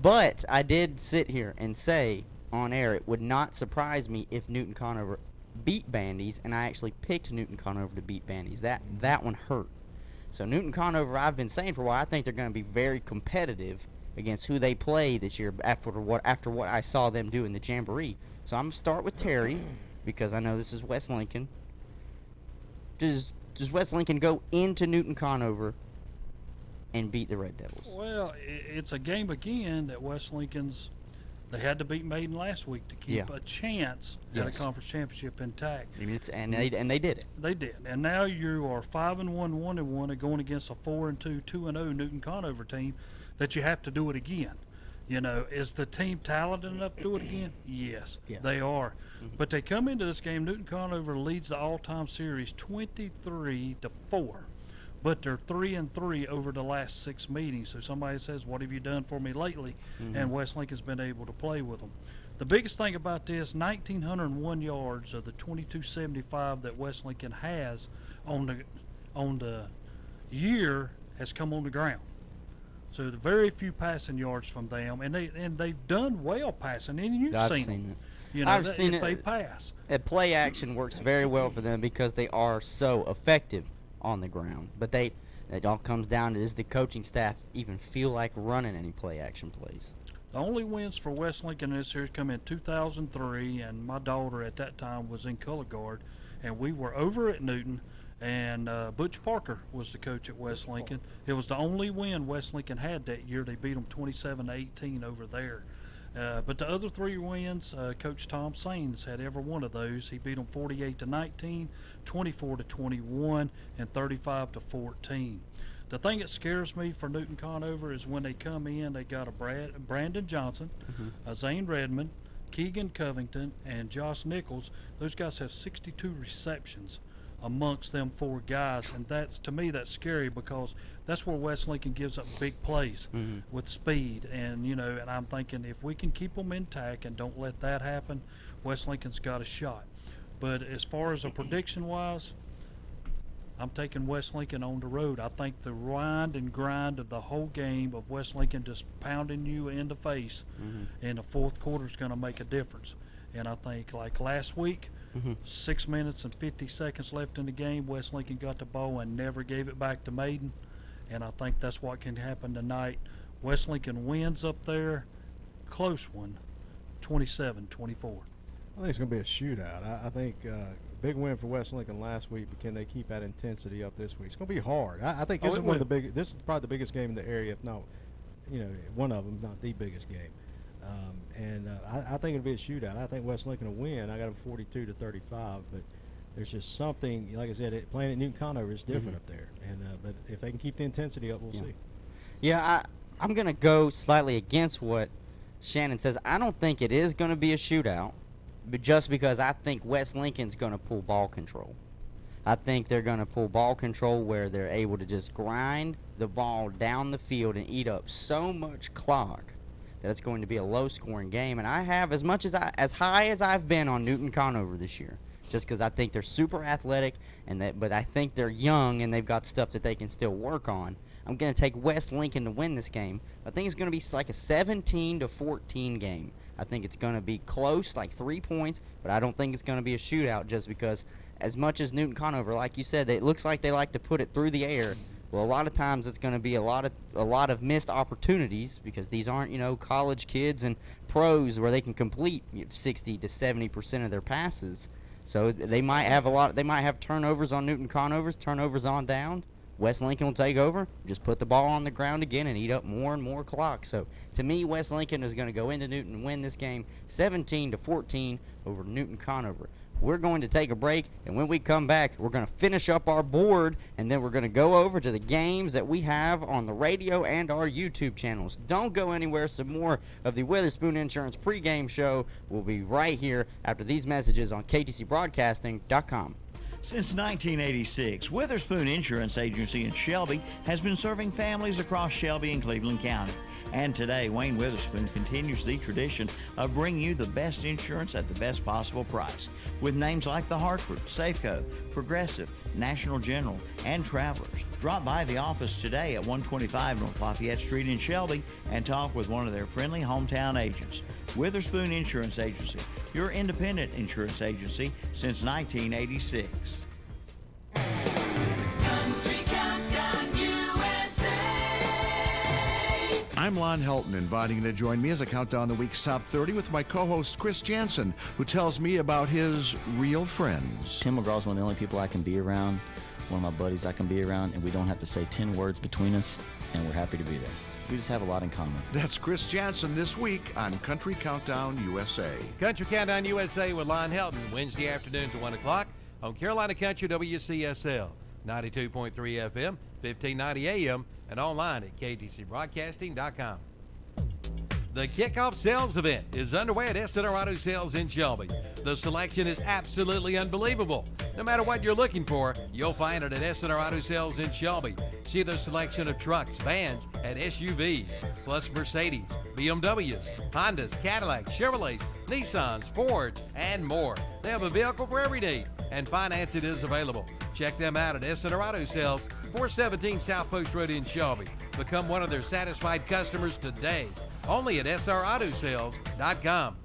But I did sit here and say on air it would not surprise me if Newton Conover beat Bandy's, and I actually picked Newton Conover to beat Bandy's. That one hurt. So Newton Conover, I've been saying for a while, I think they're going to be very competitive against who they play this year after what I saw them do in the Jamboree. So I'm going to start with Terry because I know this is West Lincoln. Does West Lincoln go into Newton Conover and beat the Red Devils? Well, it's a game again that West Lincoln's they had to beat Maiden last week to keep a chance at a conference championship intact. And they did it. They did. And now you are 5-1, 1-1, and going against a 4-2, 2-0 Newton Conover team that you have to do it again. You know, is the team talented enough to do it again? Yes. They are. But they come into this game, Newton Conover leads the all-time series 23-4. But they're 3-3 over the last 6 meetings. So somebody says, what have you done for me lately? And West Lincoln's been able to play with them. The biggest thing about this, 1,901 yards of the 2,275 that West Lincoln has on the year has come on the ground. So the very few passing yards from them, and they've done well passing. And you've seen it. You know, I've seen if it. They pass. Play action works very well for them because they are so effective on the ground. But it all comes down to, does the coaching staff even feel like running any play action plays? The only wins for West Lincoln in this series come in 2003, and my daughter at that time was in color guard, and we were over at Newton, and Butch Parker was the coach at West Lincoln. It was the only win West Lincoln had that year. They beat them 27-18 over there. But the other 3 wins, Coach Tom Saines had every one of those. He beat them 48-19, 24-21, and 35-14. The thing that scares me for Newton Conover is when they come in, they got a Brandon Johnson, Zane Redmond, Keegan Covington, and Josh Nichols. Those guys have 62 receptions amongst them 4 guys, and to me that's scary because that's where West Lincoln gives up big plays with speed, and and I'm thinking if we can keep them intact and don't let that happen, West Lincoln's got a shot. But as far as a prediction wise, I'm taking West Lincoln on the road. I think the wind and grind of the whole game of West Lincoln just pounding you in the face in the fourth quarter is going to make a difference. And I think like last week, 6 minutes and 50 seconds left in the game, West Lincoln got the ball and never gave it back to Maiden. And I think that's what can happen tonight. West Lincoln wins up there, close one, 27-24. I think it's going to be a shootout. I think big win for West Lincoln last week, but can they keep that intensity up this week? It's going to be hard. I think this is one of the big. This is probably the biggest game in the area, if not, one of them, not the biggest game. I think it'll be a shootout. I think West Lincoln will win. I got them 42-35, but there's just something, like I said, playing at Newton Conover is different up there. But if they can keep the intensity up, we'll see. Yeah, I'm going to go slightly against what Shannon says. I don't think it is going to be a shootout, but just because I think West Lincoln's going to pull ball control. I think they're going to pull ball control where they're able to just grind the ball down the field and eat up so much clock that it's going to be a low-scoring game. And I have as high as I've been on Newton Conover this year, just because I think they're super athletic, but I think they're young and they've got stuff that they can still work on. I'm going to take West Lincoln to win this game. I think it's going to be like a 17-14 game. I think it's going to be close, like 3 points, but I don't think it's going to be a shootout just because as much as Newton Conover, like you said, it looks like they like to put it through the air. Well, a lot of times it's going to be a lot of missed opportunities because these aren't, college kids and pros where they can complete 60 to 70% of their passes. So they might have turnovers on Newton Conover's, turnovers on down. West Lincoln will take over, just put the ball on the ground again and eat up more and more clock. So to me, West Lincoln is going to go into Newton and win this game 17-14 over Newton Conover. We're going to take a break, and when we come back, we're going to finish up our board, and then we're going to go over to the games that we have on the radio and our YouTube channels. Don't go anywhere. Some more of the Witherspoon Insurance pregame show will be right here after these messages on ktcbroadcasting.com. Since 1986, Witherspoon Insurance Agency in Shelby has been serving families across Shelby and Cleveland County. And today, Wayne Witherspoon continues the tradition of bringing you the best insurance at the best possible price. With names like The Hartford, Safeco, Progressive, National General, and Travelers. Drop by the office today at 125 North Lafayette Street in Shelby and talk with one of their friendly hometown agents. Witherspoon Insurance Agency, your independent insurance agency since 1986. I'm Lon Helton, inviting you to join me as I count down the week's top 30 with my co-host Chris Jansen, who tells me about his real friends. Tim McGraw's one of the only people I can be around, one of my buddies I can be around, and we don't have to say 10 words between us, and we're happy to be there. We just have a lot in common. That's Chris Jansen this week on Country Countdown USA. Country Countdown USA with Lon Helton, Wednesday afternoons at 1 o'clock on Carolina Country WCSL, 92.3 FM, 1590 AM, and online at ktcbroadcasting.com. The kickoff sales event is underway at S&R Auto Sales in Shelby. The selection is absolutely unbelievable. No matter what you're looking for, you'll find it at S&R Auto Sales in Shelby. See the selection of trucks, vans, and SUVs, plus Mercedes, BMWs, Hondas, Cadillacs, Chevrolets, Nissans, Fords, and more. They have a vehicle for every need, and financing is available. Check them out at S&R Auto Sales, 417 South Post Road in Shelby. Become one of their satisfied customers today. Only at srautosales.com.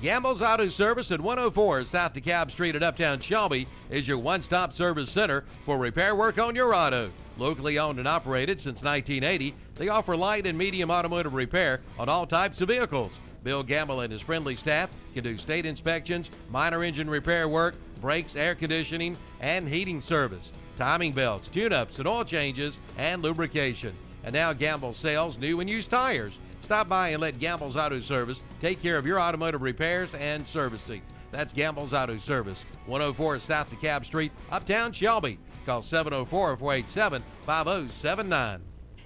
Gamble's Auto Service at 104 South DeKalb Street at Uptown Shelby is your one-stop service center for repair work on your auto. Locally owned and operated since 1980, they offer light and medium automotive repair on all types of vehicles. Bill Gamble and his friendly staff can do state inspections, minor engine repair work, brakes, air conditioning, and heating service, timing belts, tune-ups, and oil changes, and lubrication. And now Gamble sells new and used tires. Stop by and let Gamble's Auto Service take care of your automotive repairs and servicing. That's Gamble's Auto Service, 104 South DeKalb Street, Uptown Shelby. Call 704-487-5079.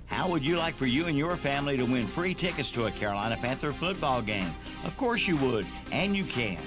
How would you like for you and your family to win free tickets to a Carolina Panther football game? Of course you would, and you can.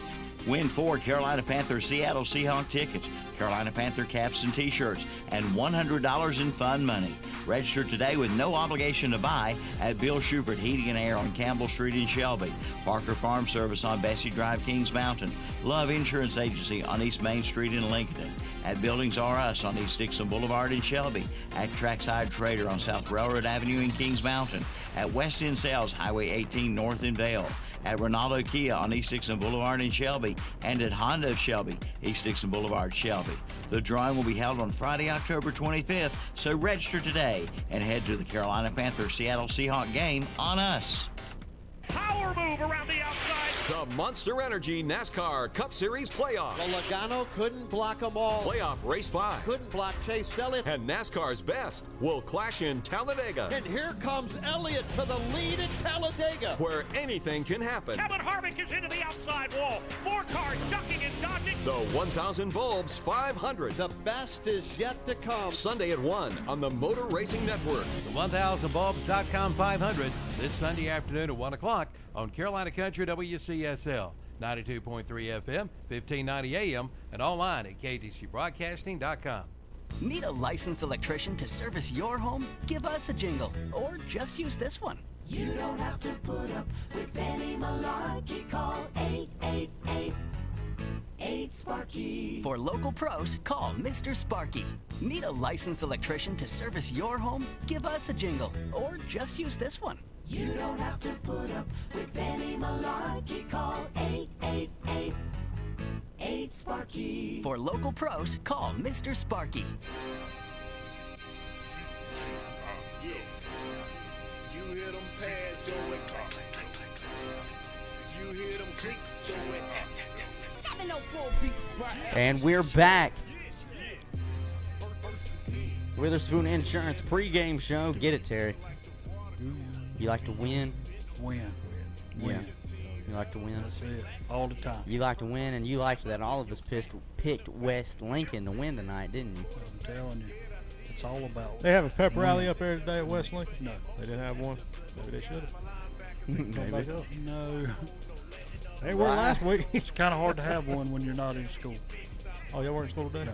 Win 4 Carolina Panther Seattle Seahawk tickets, Carolina Panther caps and t-shirts, and $100 in fun money. Register today with no obligation to buy at Bill Schubert Heating and Air on Campbell Street in Shelby, Parker Farm Service on Bessie Drive, Kings Mountain, Love Insurance Agency on East Main Street in Lincoln, at Buildings R Us on East Dixon Boulevard in Shelby, at Trackside Trader on South Railroad Avenue in Kings Mountain, at West End Sales Highway 18 North in Vale, at Ronaldo Kia on East Dixon Boulevard in Shelby, and at Honda of Shelby, East Dixon Boulevard, Shelby. The drawing will be held on Friday, October 25th, so register today and head to the Carolina Panther Seattle Seahawk game on us. Power move around the outside. The Monster Energy NASCAR Cup Series playoffs. Well, Logano couldn't block them all. Playoff Race 5. Couldn't block Chase Elliott. And NASCAR's best will clash in Talladega. And here comes Elliott to the lead at Talladega. Where anything can happen. Kevin Harvick is into the outside wall. 4 cars ducking and dodging. The 1,000 Bulbs 500. The best is yet to come. Sunday at 1 on the Motor Racing Network. The 1000bulbs.com 500 this Sunday afternoon at 1 o'clock on Carolina Country WCSL. 92.3 FM, 1590 AM, and online at ktcbroadcasting.com. Need a licensed electrician to service your home? Give us a jingle, or just use this one. You don't have to put up with any malarkey. Call 888-8-SPARKY. For local pros, call Mr. Sparky. Need a licensed electrician to service your home? Give us a jingle, or just use this one. You don't have to put up with any malarkey. Call 888-8-SPARKY. For local pros, call Mr. Sparky. You hear them pads going click, click, click, click, click. You hear them clicks going 704 beats per hour. And we're back. Witherspoon Insurance pregame show. Get it, Terry. You like to win? Win. Yeah. You like to win? That's it. All the time. You like to win, and you liked that all of us picked West Lincoln to win tonight, didn't you? I'm telling you. It's all about. They have a pep rally up there today at West Lincoln? No. They didn't have one? Maybe they should have. Maybe. No. They were last week. It's kind of hard to have one when you're not in school. Oh, y'all weren't in school today? No.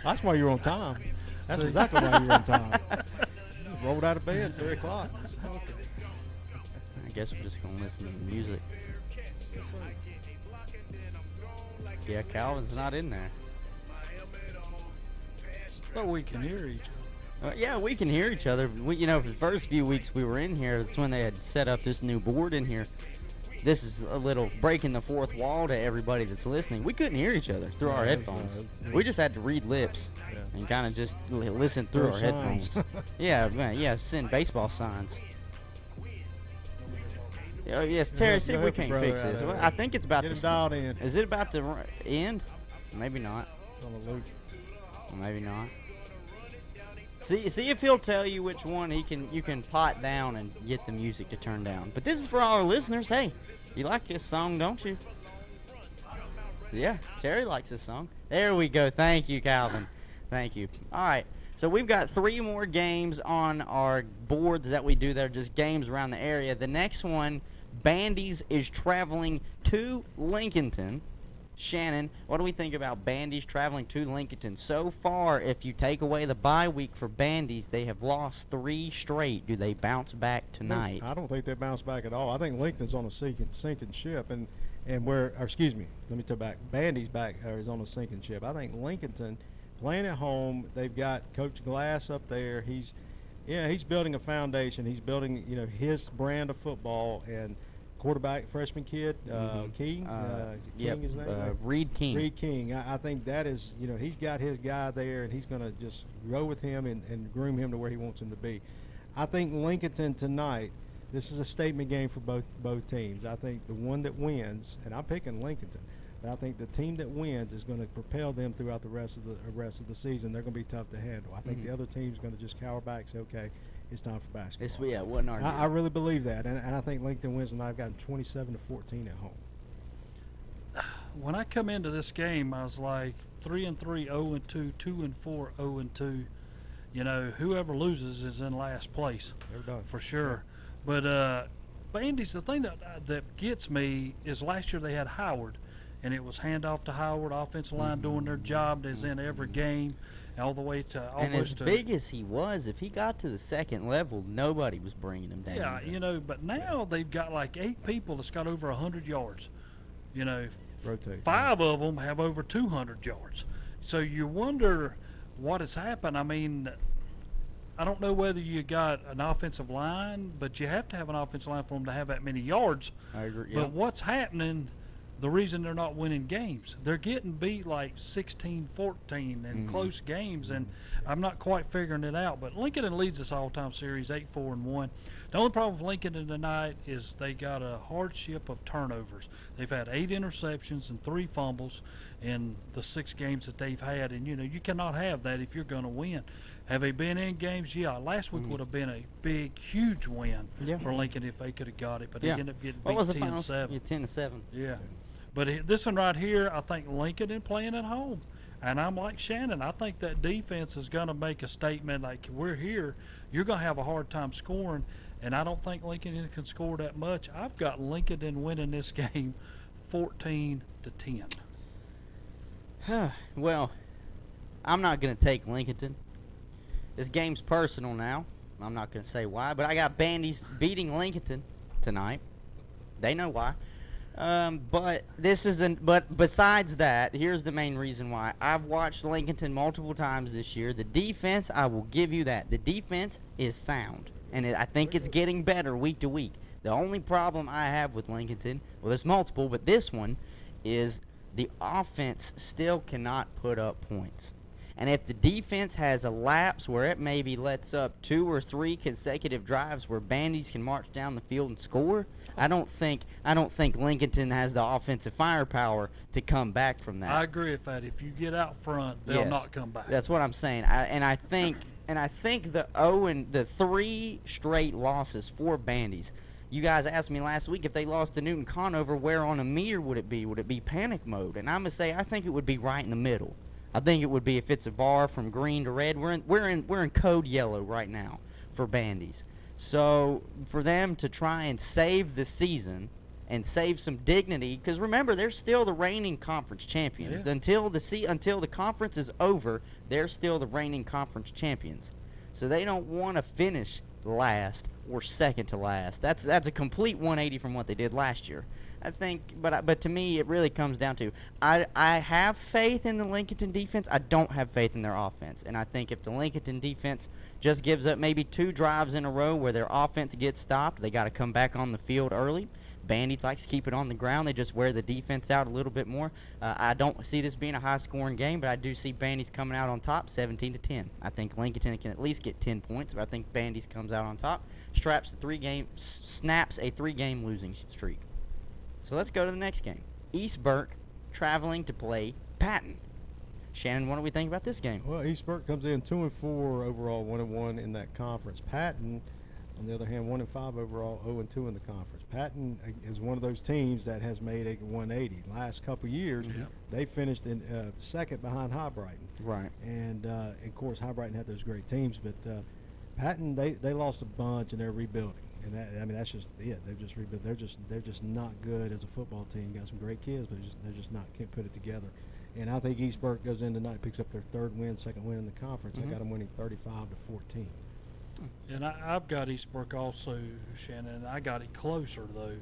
That's why you were on time. That's exactly why you were on time. You just rolled out of bed 3 o'clock. I guess we're just going to listen to the music. Yeah, Calvin's not in there. But we can hear each other. Yeah, we can hear each other. For the first few weeks we were in here, that's when they had set up this new board in here. This is a little breaking the fourth wall to everybody that's listening. We couldn't hear each other through our headphones. We just had to read lips and kind of just listen through our headphones. Yeah, man. Yeah, send baseball signs. Oh, yes, Terry, see if we can't fix this. Well, I think it's about to dialed in. Is it about to end? Maybe not. It's on the loop. Maybe not. See if he'll tell you which one you can pot down and get the music to turn down. But this is for all our listeners. Hey, you like this song, don't you? Yeah, Terry likes this song. There we go. Thank you, Calvin. Thank you. All right. So we've got 3 more games on our boards that we do. They're just games around the area. The next one, Bandy's is traveling to Lincolnton. Shannon, what do we think about Bandy's traveling to Lincolnton? So far, if you take away the bye week for Bandy's, they have lost 3 straight. Do they bounce back tonight? I don't think they bounce back at all. I think Lincoln's on a sinking ship, and excuse me, let me take back. Bandy's is on a sinking ship. I think Lincolnton, playing at home, they've got Coach Glass up there. He's building a foundation. He's building his brand of football, and quarterback, freshman kid, King. King his name? Reed King. Reed King. I think that is, he's got his guy there, and he's going to just grow with him and groom him to where he wants him to be. I think Lincolnton tonight, this is a statement game for both teams. I think the one that wins, and I'm picking Lincolnton, but I think the team that wins is going to propel them throughout the rest of the season. They're going to be tough to handle. I think the other team's going to just cower back and say, okay, it's time for basketball. Wasn't our I really believe that, and I think Lincoln wins, and I've got 27-14 at home. When I come into this game, I was like 3-3, 0-2, 2-4, 0-2. Whoever loses is in last place. They're done for sure. Yeah. But Bandy's, the thing that gets me is last year they had Howard, and it was handoff to Howard, offensive line doing their job. That's in every game. All the way to almost. And as big as he was, if he got to the second level, nobody was bringing him down. Yeah, but now they've got like 8 people that's got over 100 yards. Rotate. 5 of them have over 200 yards. So you wonder what has happened. I mean, I don't know whether you got an offensive line, but you have to have an offensive line for them to have that many yards. I agree. But what's happening? The reason they're not winning games, they're getting beat like 16-14 in close games, and I'm not quite figuring it out. But Lincoln leads this all-time series 8-4-1. The only problem with Lincoln tonight is they got a hardship of turnovers. They've had 8 interceptions and 3 fumbles in the 6 games that they've had, and you cannot have that if you're going to win. Have they been in games? Yeah, last week would have been a big, huge win for Lincoln if they could have got it, but they ended up getting beat 10-7. Yeah, 10-7. Yeah, but this one right here, I think Lincoln is playing at home. And I'm like Shannon. I think that defense is going to make a statement like, we're here. You're going to have a hard time scoring. And I don't think Lincoln can score that much. I've got Lincoln winning this game 14-10. Well, I'm not going to take Lincoln. This game's personal now. I'm not going to say why, but I got Bandy's beating Lincoln tonight. They know why. But this isn't. But besides that, here's the main reason why. I've watched Lincoln multiple times this year. The defense, I will give you that. The defense is sound, and I think it's getting better week to week. The only problem I have with Lincoln, well, there's multiple, but this one is the offense still cannot put up points. And if the defense has a lapse where it maybe lets up 2 or 3 consecutive drives where Bandies can march down the field and score, I don't think Lincoln has the offensive firepower to come back from that. I agree with that. If you get out front, they'll not come back. That's what I'm saying. I think the 3 straight losses for Bandies. You guys asked me last week if they lost to Newton Conover, where on a meter would it be? Would it be panic mode? And I'm gonna say I think it would be right in the middle. I think it would be if it's a bar from green to red. We're in code yellow right now for Bandies. So for them to try and save the season and save some dignity, because remember they're still the reigning conference champions. Yeah. Until the conference is over, they're still the reigning conference champions. So they don't want to finish last or second to last. That's a complete 180 from what they did last year. I think, but to me, it really comes down to I have faith in the Lincoln defense. I don't have faith in their offense, and I think if the Lincoln defense just gives up maybe 2 drives in a row where their offense gets stopped, they got to come back on the field early. Bandits likes to keep it on the ground. They just wear the defense out a little bit more. I don't see this being a high-scoring game, but I do see Bandits coming out on top 17-10. I think Lincoln can at least get 10 points, but I think Bandits comes out on top, snaps a 3-game losing streak. So let's go to the next game. East Burke traveling to play Patton. Shannon, what do we think about this game? Well, East Burke comes in 2-4 overall, 1-1 in that conference. Patton, on the other hand, 1-5 overall, 0-2 in the conference. Patton is one of those teams that has made a 180. Last couple years, they finished in second behind High Brighton. Right. And of course, High Brighton had those great teams, but Patton they lost a bunch and they're rebuilding. And that's just it. They're just rebuilt. They're just not good as a football team. Got some great kids, but they're just not can't put it together. And I think East Burke goes in tonight, picks up their 3rd win, 2nd win in the conference. I got them winning 35-14. And I've got East Burke also, Shannon. I got it closer though.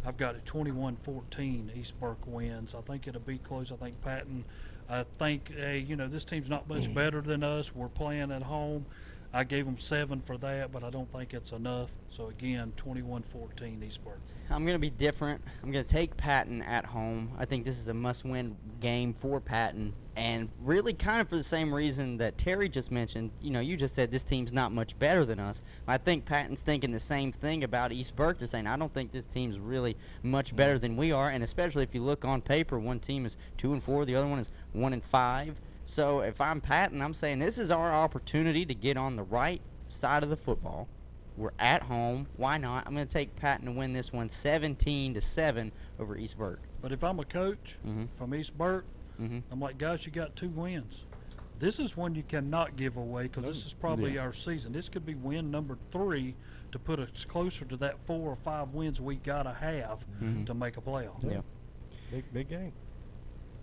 I've got it 21-14. East Burke wins. I think it'll be close. I think Patton. I think this team's not much better than us. We're playing at home. I gave them 7 for that, but I don't think it's enough. So, again, 21-14 East Burke. I'm going to be different. I'm going to take Patton at home. I think this is a must-win game for Patton, and really kind of for the same reason that Terry just mentioned. You just said this team's not much better than us. I think Patton's thinking the same thing about East Burke. They're saying, I don't think this team's really much better than we are, and especially if you look on paper, one team is 2-4, the other one is 1-5. So if I'm Patton, I'm saying this is our opportunity to get on the right side of the football. We're at home. Why not? I'm going to take Patton to win this one 17-7 over East Burke. But if I'm a coach from East Burke, I'm like, guys, you got 2 wins. This is one you cannot give away because this is probably our season. This could be win number 3 to put us closer to that 4 or 5 wins we got to have to make a playoff. Yeah. Big game.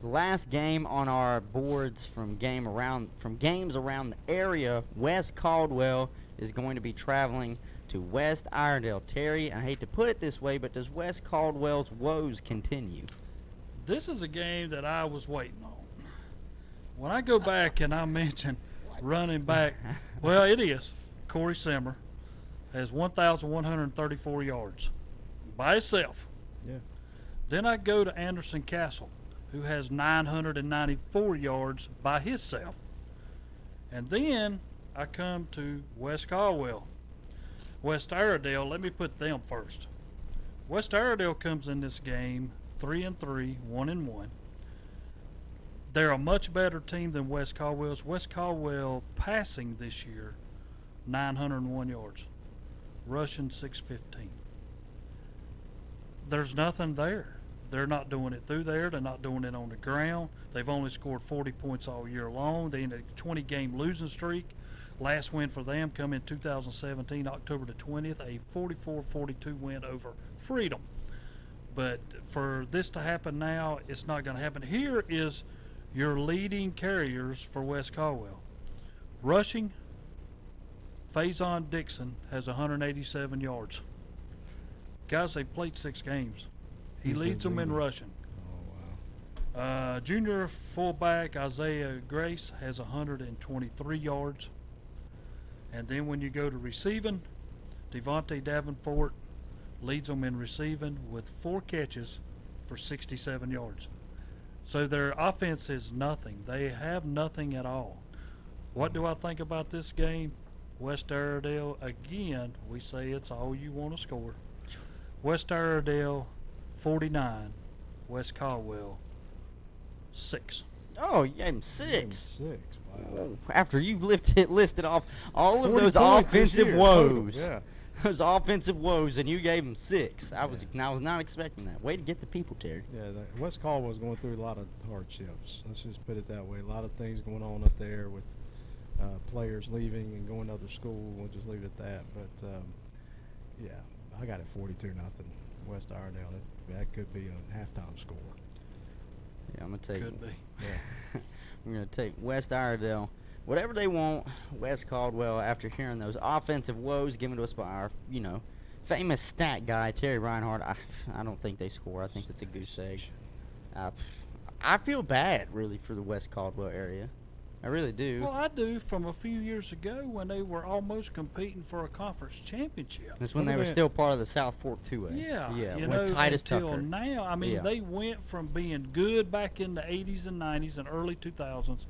The last game on our boards from games around the area, West Caldwell is going to be traveling to West Iredell. Terry, I hate to put it this way, but does West Caldwell's woes continue? This is a game that I was waiting on. When I go back and I mention running back, well, it is. Corey Simmer has 1,134 yards by himself. Yeah. Then I go to Anderson Castle, who has 994 yards by himself. And then I come to West Caldwell, West Iredale, let me put them first. West Iredale comes in this game 3-3, 1-1. They're a much better team than West Caldwell's. West Caldwell passing this year, 901 yards. Rushing 615. There's nothing there. They're not doing it through there. They're not doing it on the ground. They've only scored 40 points all year long. They're in a 20-game losing streak. Last win for them come in 2017, October the 20th, a 44-42 win over Freedom. But for this to happen now, it's not going to happen. Here is your leading carriers for West Caldwell. Rushing, Faison Dixon has 187 yards. Guys, they played 6 games. He leads them in rushing. Oh, wow. Junior fullback Isaiah Grace has 123 yards. And then when you go to receiving, Devontae Davenport leads them in receiving with 4 catches for 67 yards. So their offense is nothing. They have nothing at all. What do I think about this game? West Iredale, again, we say it's all you want to score. West Iredale, 49. West Caldwell, 6. Oh, you gave him 6. 6. Wow. Whoa. After you listed off all of 40 those points this offensive year, woes. total, yeah. Those offensive woes, and you gave him 6. I was not expecting that. Way to get the people, Terry. Yeah, West Caldwell's going through a lot of hardships. Let's just put it that way. A lot of things going on up there with players leaving and going to other school. We'll just leave it at that. But, yeah, I got it 42-0. West Iredale. That could be a halftime score. Yeah, I'm going to take Could be. Yeah. I'm going to take West Iredale. Whatever they want, West Caldwell, after hearing those offensive woes given to us by our, famous stat guy, Terry Reinhardt, I don't think they score. I think it's a goose egg. I feel bad, really, for the West Caldwell area. I really do. Well, I do from a few years ago when they were almost competing for a conference championship. That's when they were still part of the South Fork 2A. Yeah, Yeah, when Titus until Tucker. now, I mean, they went from being good back in the 80s and 90s and early 2000s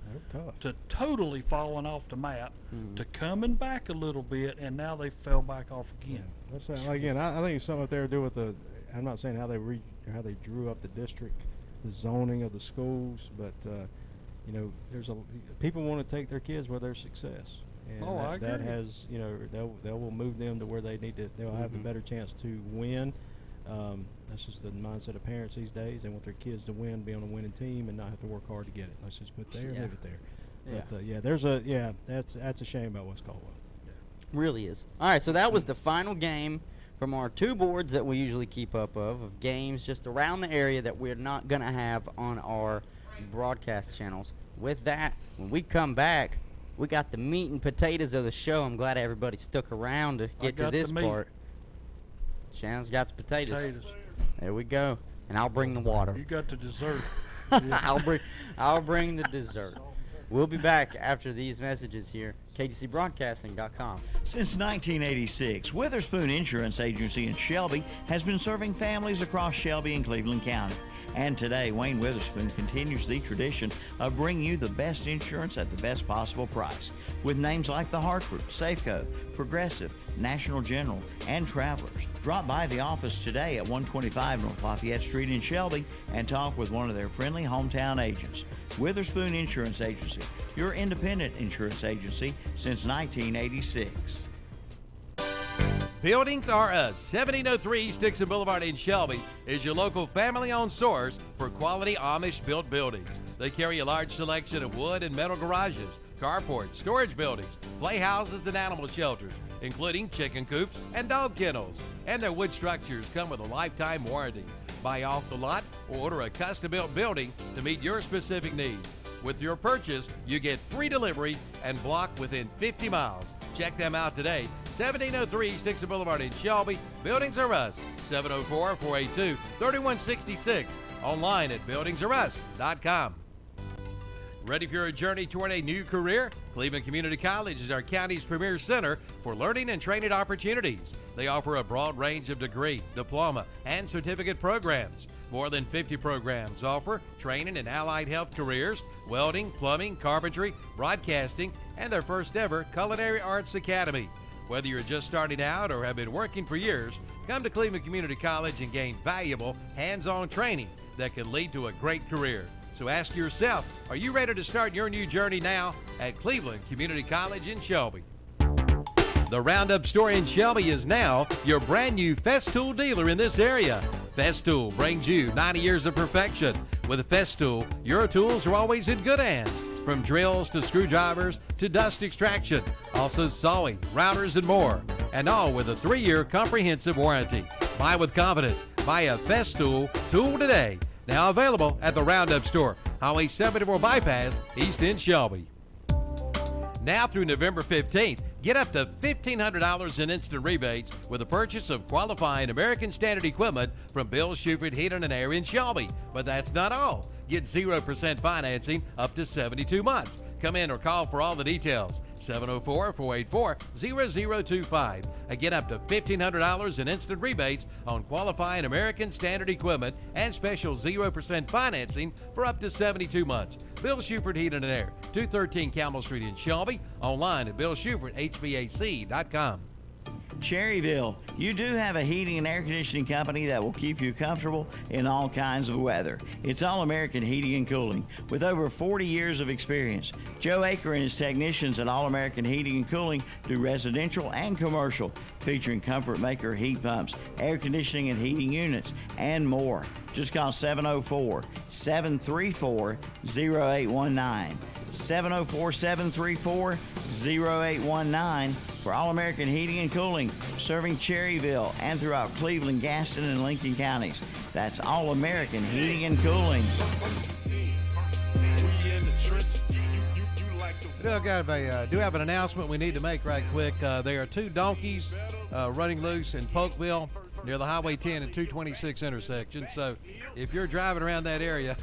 to totally falling off the map to coming back a little bit, and now they fell back off again. Yeah. That's again, I think it's something up there to do with the. I'm not saying how they drew up the district, the zoning of the schools, but there's people want to take their kids where there's success, and I agree. that has they will move them to where they need to. They'll have a better chance to win. That's just the mindset of parents these days. They want their kids to win, be on a winning team, and not have to work hard to get it. Let's just put it there and leave it there. But that's a shame about West Caldwell. Really is. All right, so that was the final game from our 2 boards that we usually keep up of games just around the area that we're not going to have on our broadcast channels. With that, when we come back, we got the meat and potatoes of the show. I'm glad everybody stuck around to get to this part. Shannon's got the potatoes. There we go. And I'll bring the water. You got the dessert. I'll bring the dessert. We'll be back after these messages here. KDCBroadcasting.com. Since 1986, Witherspoon Insurance Agency in Shelby has been serving families across Shelby and Cleveland County. And today, Wayne Witherspoon continues the tradition of bringing you the best insurance at the best possible price. With names like the Hartford, Safeco, Progressive, National General, and Travelers. Drop by the office today at 125 North Lafayette Street in Shelby and talk with one of their friendly hometown agents. Witherspoon Insurance Agency, your independent insurance agency since 1986. Buildings Are Us. 1703 East Dixon Boulevard in Shelby is your local family-owned source for quality Amish-built buildings. They carry a large selection of wood and metal garages, carports, storage buildings, playhouses, and animal shelters, including chicken coops and dog kennels. And their wood structures come with a lifetime warranty. Buy off the lot or order a custom-built building to meet your specific needs. With your purchase, you get free delivery and block within 50 miles. Check them out today. 1703 East Dixon Boulevard in Shelby. Buildings Are Us. 704-482-3166. Online at buildingsareus.com. Ready for your journey toward a new career? Cleveland Community College is our county's premier center for learning and training opportunities. They offer a broad range of degree, diploma, and certificate programs. More than 50 programs offer training in allied health careers, welding, plumbing, carpentry, broadcasting, and their first ever Culinary Arts Academy. Whether you're just starting out or have been working for years, come to Cleveland Community College and gain valuable hands-on training that can lead to a great career. So ask yourself, are you ready to start your new journey now at Cleveland Community College in Shelby? The Roundup store in Shelby is now your brand new Festool dealer in this area. Festool brings you 90 years of perfection. With Festool, your tools are always in good hands. From drills to screwdrivers to dust extraction, also sawing, routers, and more. And all with a 3-year comprehensive warranty. Buy with confidence. Buy a Festool tool today. Now available at the Roundup store, Highway 74 Bypass, East End, Shelby. Now through November 15th, get up to $1,500 in instant rebates with the purchase of qualifying American Standard equipment from Bill Shuford Heating and Air in Shelby. But that's not all. Get 0% financing up to 72 months. Come in or call for all the details. 704-484-0025. Again, up to $1,500 in instant rebates on qualifying American Standard equipment and special 0% financing for up to 72 months. Bill Shuford Heating and Air, 213 Camel Street in Shelby. Online at BillShufordHVAC.com. Cherryville, you do have a heating and air conditioning company that will keep you comfortable in all kinds of weather. It's All American Heating and Cooling with over 40 years of experience. Joe Aker and his technicians at All American Heating and Cooling do residential and commercial, featuring Comfort Maker heat pumps, air conditioning and heating units, and more. Just call 704-734-0819. 704-734-0819 for All American Heating and Cooling, serving Cherryville and throughout Cleveland, Gaston, and Lincoln counties. That's All American Heating and Cooling. I do have an announcement we need to make right quick. There are 2 donkeys running loose in Polkville near the Highway 10 and 226 intersection. So if you're driving around that area...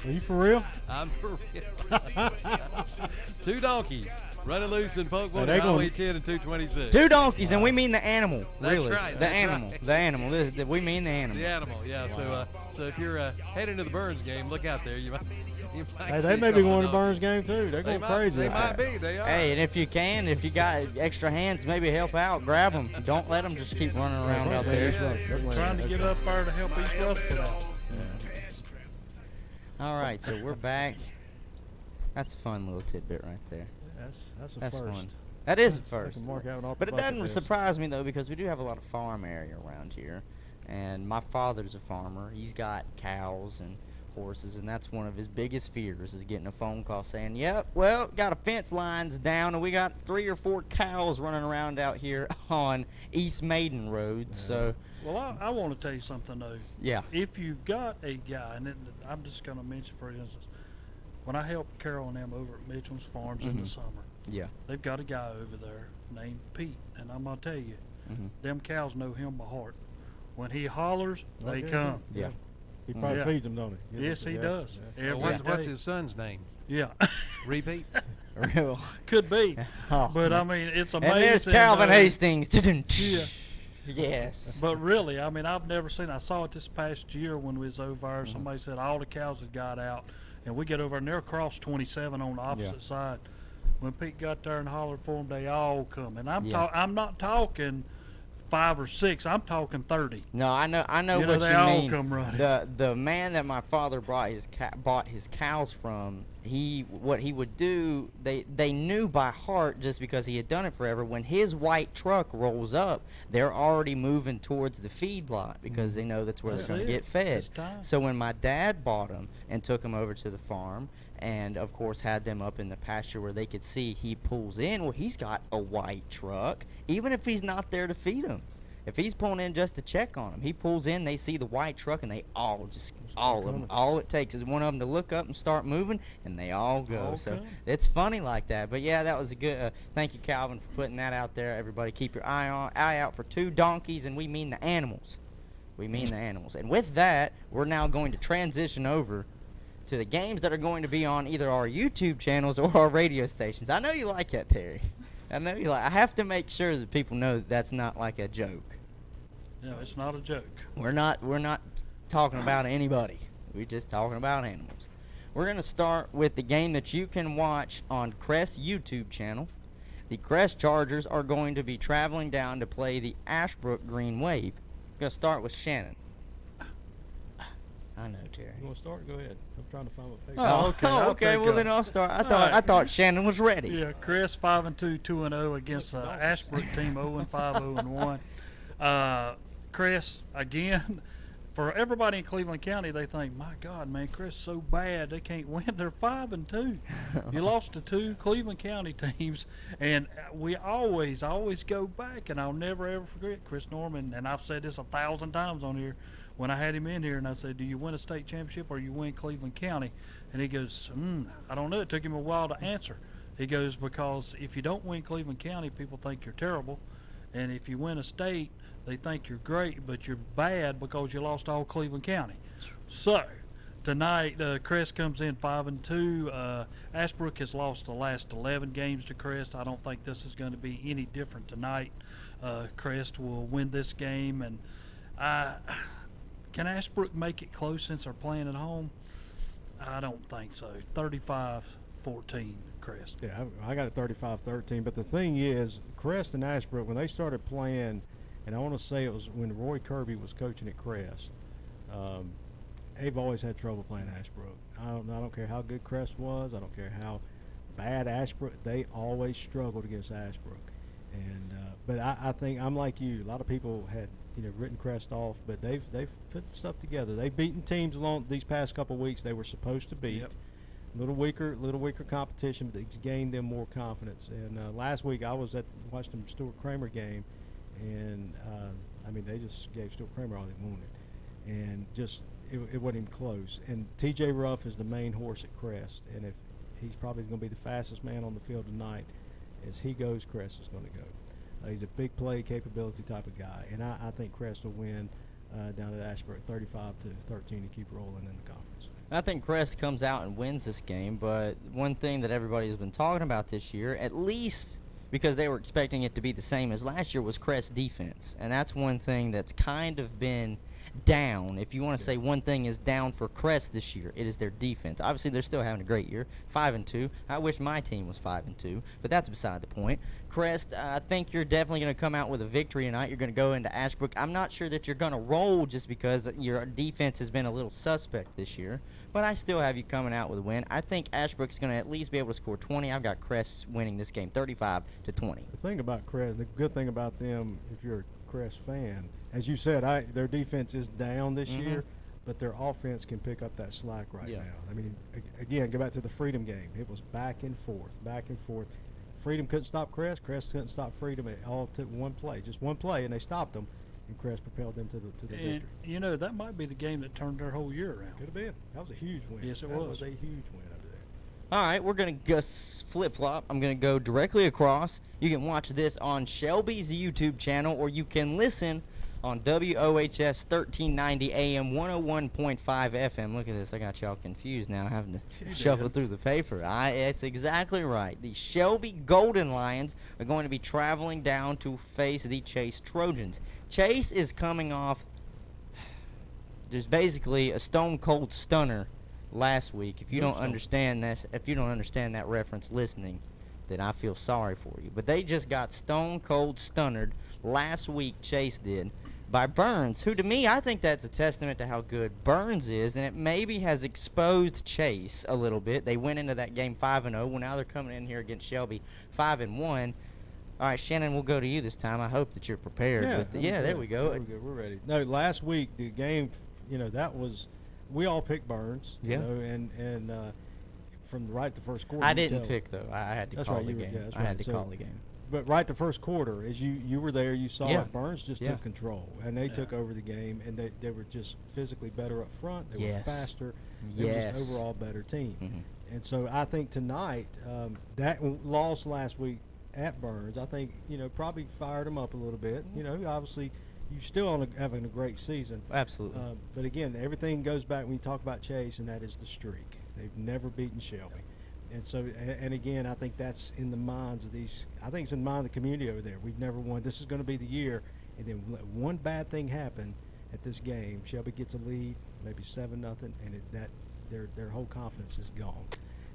Are you for real? I'm for real. 2 donkeys running loose in Polkville near Highway 10 and 226. 2 donkeys, and we mean the animal. That's really. right. The That's animal. right. The animal. We mean the animal. The animal, yeah. Wow. So if you're heading to the Burns game, look out there. You might Hey, they may be going to Burns game too. They're going crazy. They might be. They are. Hey, and if you got extra hands, maybe help out. Grab them. Don't let them just keep running around out there. Trying to get up there to help East Rutherford out. All right, so we're back. That's a fun little tidbit right there. That's a first. Fun. That is a first. But it doesn't surprise me, though, because we do have a lot of farm area around here. And my father's a farmer. He's got cows and horses, and that's one of his biggest fears is getting a phone call saying, yep, well, got a fence lines down, and we got 3 or 4 cows running around out here on East Maiden Road. Yeah. So, well, I want to tell you something, though. Yeah. If you've got a guy, and I'm just going to mention, for instance, when I help Carol and them over at Mitchell's Farms in the summer, yeah, they've got a guy over there named Pete, and I'm going to tell you, them cows know him by heart. When he hollers, they come. Yeah. He probably feeds them, don't he? Yes, he does. Yeah. What's his son's name? Yeah. Repeat? Real. Could be. But, I mean, it's amazing. And there's Calvin Hastings. Yeah. Yes. But really, I mean, I've never seen, I saw it this past year when we was over there. Somebody said all the cows had got out. And we get over and they're across 27 on the opposite side. When Pete got there and hollered for them, they all come. And I'm not talking 5 or 6. I'm talking 30. No, I know what they you all mean. Come running. The man that my father bought his cows from, what he would do, they knew by heart just because he had done it forever. When his white truck rolls up, they're already moving towards the feed lot because they know that's where they're going to get fed. So when my dad bought them and took them over to the farm, and of course had them up in the pasture where they could see, he pulls in. Well, he's got a white truck, even if he's not there to feed them. If he's pulling in just to check on them, he pulls in, they see the white truck, and they all of them. All it takes is one of them to look up and start moving, and they all go. So it's funny like that. But yeah, that was a good. Thank you, Calvin, for putting that out there. Everybody, keep your eye out for 2 donkeys, and we mean the animals. We mean the animals. And with that, we're now going to transition over to the games that are going to be on either our YouTube channels or our radio stations. I know you like that, Terry. I know you like. I have to make sure that people know that that's not like a joke. No, it's not a joke. We're not talking about anybody. We're just talking about animals. We're going to start with the game that you can watch on Crest's YouTube channel. The Crest Chargers are going to be traveling down to play the Ashbrook Green Wave. I'm going to start with Shannon. I know, Terry. You want to start? Go ahead. I'm trying to find my paper. Oh, okay. I'll Okay. take Well, up. then I'll start. I thought Shannon was ready. Yeah, Chris 5-2, 2-0 against Ashbrook team 0-5, 0-1. Chris, again, for everybody in Cleveland County, they think, my God, man, Chris so bad they can't win. They're 5-2. You lost to 2 Cleveland County teams, and we always go back, and I'll never ever forget Chris Norman. And I've said this 1,000 times on here. When I had him in here and I said, do you win a state championship or you win Cleveland County? And he goes, I don't know. It took him a while to answer. He goes, because if you don't win Cleveland County, people think you're terrible. And if you win a state, they think you're great, but you're bad because you lost all Cleveland County. So tonight, Crest comes in 5-2. Ashbrook has lost the last 11 games to Crest. I don't think this is going to be any different tonight. Crest will win this game. And can Ashbrook make it close since they're playing at home? I don't think so. 35-14, Crest. Yeah, I got it 35-13. But the thing is, Crest and Ashbrook, when they started playing, and I want to say it was when Roy Kirby was coaching at Crest, they've always had trouble playing Ashbrook. I don't care how good Crest was. I don't care how bad Ashbrook. They always struggled against Ashbrook. And but I think I'm like you. A lot of people had written Crest off, but they've put stuff together. They've beaten teams along these past couple of weeks they were supposed to beat. Yep. Little weaker competition, but it's gained them more confidence. And last week I was watched them Stuart Kramer game, and they just gave Stuart Kramer all they wanted, and just it wasn't even close. And T.J. Ruff is the main horse at Crest, and if he's probably going to be the fastest man on the field tonight, as he goes, Crest is going to go. He's a big play capability type of guy, and I think Crest will win down at Ashbrook 35-13 to keep rolling in the conference. I think Crest comes out and wins this game, but one thing that everybody has been talking about this year, at least because they were expecting it to be the same as last year, was Crest defense, and that's one thing that's kind of been down. If you want to say one thing is down for Crest this year, it is their defense. Obviously, they're still having a great year, 5-2. I wish my team was 5-2, but that's beside the point. Crest, I think you're definitely going to come out with a victory tonight. You're going to go into Ashbrook. I'm not sure that you're going to roll just because your defense has been a little suspect this year, but I still have you coming out with a win. I think Ashbrook's going to at least be able to score 20. I've got Crest winning this game 35-20. The thing about Crest, the good thing about them, if you're a Crest fan, as you said, their defense is down this year, but their offense can pick up that slack right now. I mean, again, go back to the Freedom game. It was back and forth. Freedom couldn't stop Crest. Crest couldn't stop Freedom. It all took just one play, and they stopped them, and Crest propelled them to the victory. And, that might be the game that turned their whole year around. Could have been. That was a huge win. Yes, it was. That was a huge win over there. All right, we're going to flip-flop. I'm going to go directly across. You can watch this on Shelby's YouTube channel, or you can listen on WOHS 1390 AM 101.5 FM. Look at this. I got y'all confused now, having to shuffle through the paper. It's exactly right. The Shelby Golden Lions are going to be traveling down to face the Chase Trojans. Chase is coming off just basically a stone-cold stunner last week. If you don't understand that reference listening, then I feel sorry for you. But they just got stone-cold stunnered last week, Chase did, by Burns, who to me, I think that's a testament to how good Burns is, and it maybe has exposed Chase a little bit. They went into that game 5-0. Well, now they're coming in here against Shelby 5-1. All right, Shannon, we'll go to you this time. I hope that you're prepared. There we go. We're ready. No, last week, the game, that was – we all picked Burns, and from right the first quarter. I didn't pick, though. I had to call the game. I had to call the game. But right the first quarter, as you were there, you saw it. Burns just took control, and they took over the game, and they were just physically better up front. They were faster. They were just overall better team. And so I think tonight, that loss last week at Burns, I think, probably fired them up a little bit. Obviously, you're still having a great season. Absolutely. But again, everything goes back when you talk about Chase, and that is the streak. They've never beaten Shelby. And so, and again, I think that's in the minds of these. I think it's in the mind of the community over there. We've never won. This is going to be the year. And then one bad thing happened at this game. Shelby gets a lead, maybe 7-0, and their whole confidence is gone.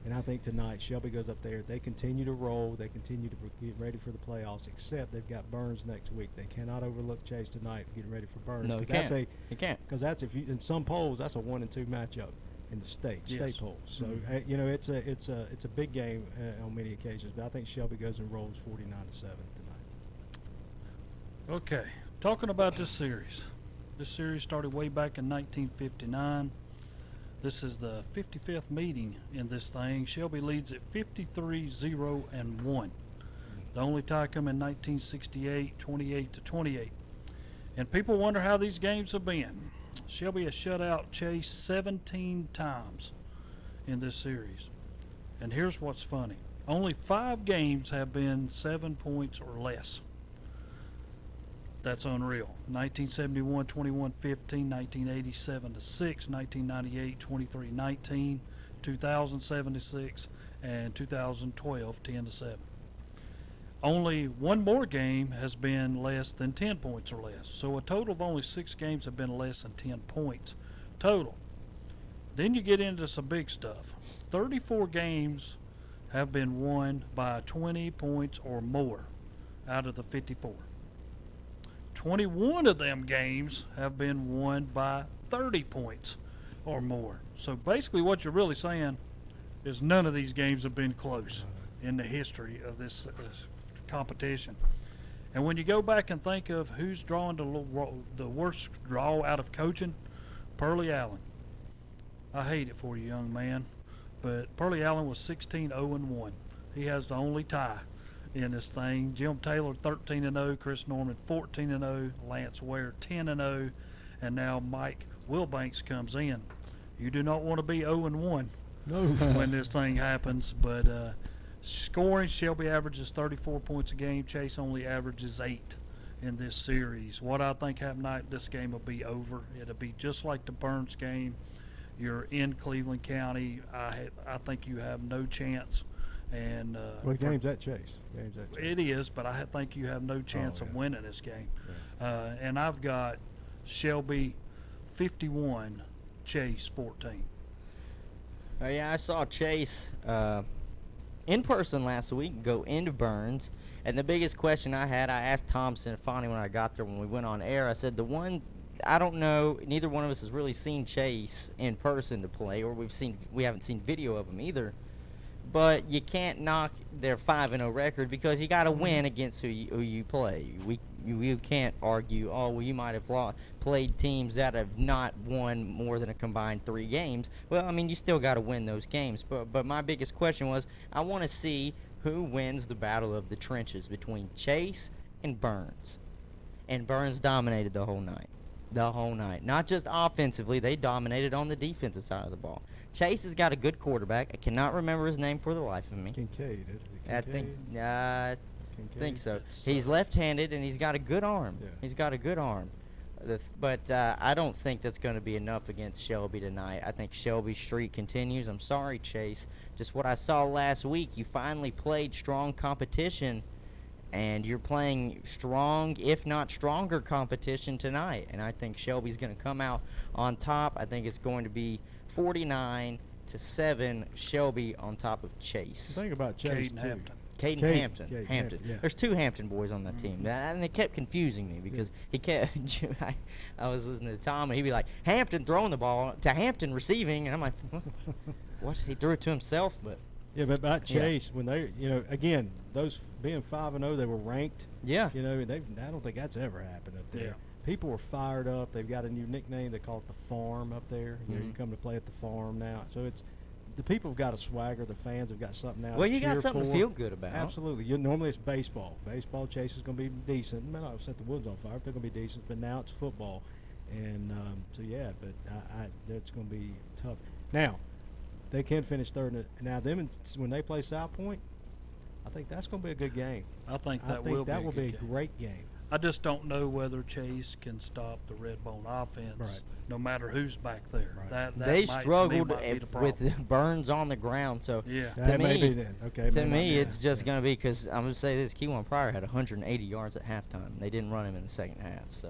And I think tonight Shelby goes up there. They continue to roll. They continue to get ready for the playoffs, except they've got Burns next week. They cannot overlook Chase tonight getting ready for Burns. No, you can't. Because that's in some polls, that's a 1-2 matchup in the state polls. So, it's a big game on many occasions. But I think Shelby goes and rolls 49-7 tonight. Okay, talking about this series. This series started way back in 1959. This is the 55th meeting in this thing. Shelby leads at 53-0-1. The only tie come in 1968, 28-28. And people wonder how these games have been. Shelby has shut out Chase 17 times in this series. And here's what's funny. Only 5 games have been 7 points or less. That's unreal. 1971, 21-15, 1987-6, 1998, 23-19, 2000-76, and 2012, 10-7. Only one more game has been less than 10 points or less. So a total of only 6 games have been less than 10 points total. Then you get into some big stuff. 34 games have been won by 20 points or more out of the 54. 21 of them games have been won by 30 points or more. So basically what you're really saying is none of these games have been close in the history of this competition. And when you go back and think of who's drawing the worst draw out of coaching, Pearlie Allen. I hate it for you, young man, but Pearlie Allen was 16-0-1. He has the only tie in this thing. Jim Taylor 13-0, Chris Norman 14-0, Lance Ware 10-0, and now Mike Wilbanks comes in. You do not want to be 0-1 when this thing happens, but scoring, Shelby averages 34 points a game. Chase only averages 8 in this series. What I think happened tonight, this game will be over. It'll be just like the Burns game. You're in Cleveland County. I think you have no chance. And what game's that, Chase? It is, but I think you have no chance of winning this game. Yeah. And I've got Shelby 51, Chase 14. Yeah, I saw Chase in person last week go into Burns, and the biggest question I asked Thompson and Fonnie when I got there when we went on air. I said I don't know. Neither one of us has really seen Chase in person to play, or we haven't seen video of him either. But you can't knock their 5-0 record because you got to win against who you play. You can't argue, you might have played teams that have not won more than a combined 3 games. Well, I mean, you still got to win those games. But my biggest question was, I want to see who wins the battle of the trenches between Chase and Burns. And Burns dominated the whole night. Not just offensively, they dominated on the defensive side of the ball. Chase has got a good quarterback. I cannot remember his name for the life of me. Kincaid. I think so. He's left-handed, and he's got a good arm. Yeah. He's got a good arm. But I don't think that's going to be enough against Shelby tonight. I think Shelby's streak continues. I'm sorry, Chase. Just what I saw last week, you finally played strong competition, and you're playing strong, if not stronger, competition tonight. And I think Shelby's going to come out on top. I think it's going to be 49-7, Shelby on top of Chase. The thing about Chase, Caden Hampton. Yeah. There's 2 Hampton boys on that team. And it kept confusing me because he kept I was listening to Tom, and he'd be like, Hampton throwing the ball to Hampton receiving. And I'm like, what? He threw it to himself, but. Yeah, but about Chase, when they, again, those being 5-0, they were ranked. Yeah. I don't think that's ever happened up there. Yeah. People were fired up. They've got a new nickname. They call it the Farm up there. You come to play at the Farm now. So it's the people have got a swagger. The fans have got something now. Well, you got something to feel good about. Absolutely. Normally it's baseball. Baseball, Chase is going to be decent. I mean, I'll set the woods on fire. They're going to be decent. But now it's football. And but that's going to be tough. Now, they can finish third. Now, when they play South Point, I think that's going to be a good game. I think that will be a great game. I just don't know whether Chase can stop the Redbone offense, no matter who's back there. Right. They struggled with Burns on the ground. So to me, it's just going to be because I'm going to say this: Keywan Pryor had 180 yards at halftime. They didn't run him in the second half. So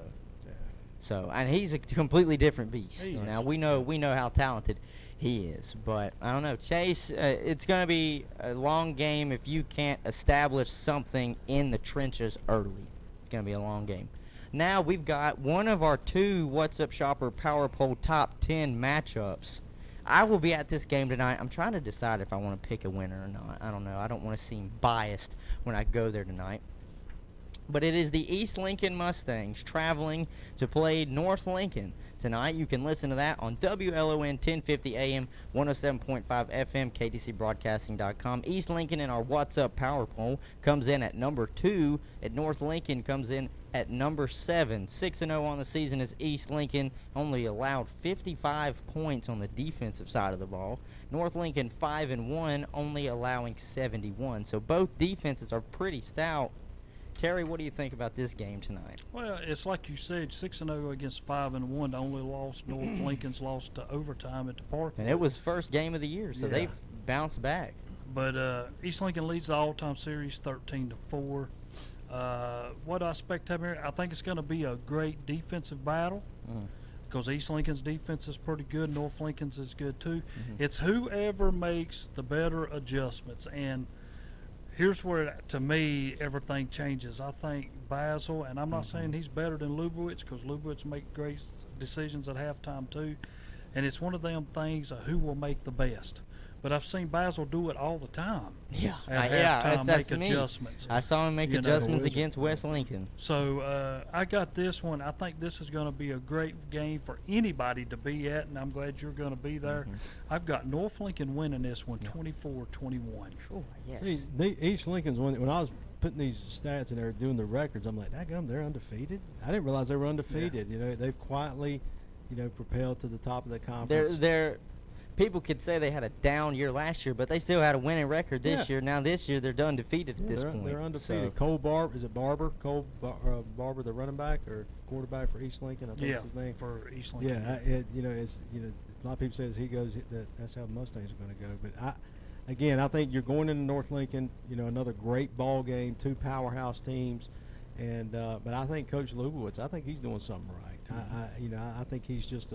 So, and he's a completely different beast. Now we know how talented he is, but I don't know, Chase. It's going to be a long game if you can't establish something in the trenches early. It's going to be a long game. Now we've got one of our 2 What's Up Shopper Power Poll Top 10 matchups. I will be at this game tonight. I'm trying to decide if I want to pick a winner or not. I don't know. I don't want to seem biased when I go there tonight. But it is the East Lincoln Mustangs traveling to play North Lincoln tonight. You can listen to that on WLON 1050 AM, 107.5 FM, KDCBroadcasting.com. East Lincoln in our What's Up Power Poll comes in at number 2. At North Lincoln comes in at number 7. 6-0 on the season as East Lincoln only allowed 55 points on the defensive side of the ball. North Lincoln 5-1, only allowing 71. So both defenses are pretty stout. Terry, what do you think about this game tonight? Well, it's like you said, 6-0 against 5-1. The only loss North Lincoln's lost to overtime at the park. And it was first game of the year, so they've bounced back. But East Lincoln leads the all-time series 13-4. What I expect to happen here, I think it's going to be a great defensive battle because East Lincoln's defense is pretty good. North Lincoln's is good too. It's whoever makes the better adjustments. And here's where, to me, everything changes. I think Basil, and I'm not saying he's better than Lubowitz because Lubowitz make great decisions at halftime too. And it's one of them things of who will make the best. But I've seen Basil do it all the time. Yeah, at halftime, that's make adjustments. I saw him make adjustments against West Lincoln. So I got this one. I think this is going to be a great game for anybody to be at, and I'm glad you're going to be there. I've got North Lincoln winning this one, 24-21. Sure, yes. See, East Lincoln's when I was putting these stats in there, doing the records, I'm like, daggum, they're undefeated. I didn't realize they were undefeated. You know, they've quietly, propelled to the top of the conference. They're people could say they had a down year last year, but they still had a winning record this year. Now this year they're done defeated at this point. They're undefeated. So. Cole Barber, is it Barber? Cole Barber, the running back or quarterback for East Lincoln. I think that's his name. For East Lincoln. Yeah, it's a lot of people say as he goes, that's how the Mustangs are going to go. But I think you're going into North Lincoln. Another great ball game, 2 powerhouse teams, and but I think Coach Lubowitz, I think he's doing something right. I think he's just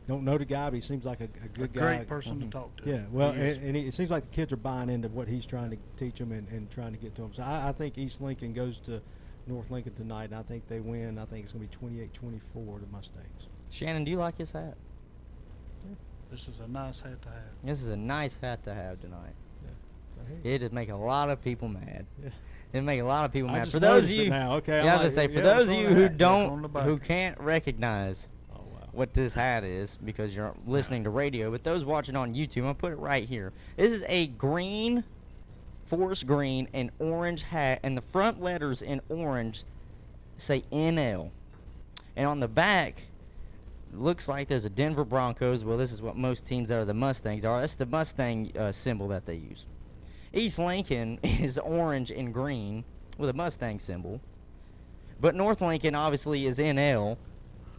don't know the guy, but he seems like a good guy. Great person to talk to. Yeah, well, and it seems like the kids are buying into what he's trying to teach them and trying to get to them. So I think East Lincoln goes to North Lincoln tonight, and I think they win. I think it's going to be 28-24, the Mustangs. Shannon, do you like his hat? Yeah. This is a nice hat to have. This is a nice hat to have tonight. Yeah. It'd make a lot of people mad. Yeah. It'd make a lot of people mad. For those of you, for those of you who can't recognize what this hat is because you're listening to radio, but those watching on YouTube, I'll put it right here. This is a green, forest green and orange hat, and the front letters in orange say NL. And on the back, looks like there's a Denver Broncos. Well, this is what most teams that are the Mustangs are. That's the Mustang symbol that they use. East Lincoln is orange and green with a Mustang symbol. But North Lincoln obviously is NL.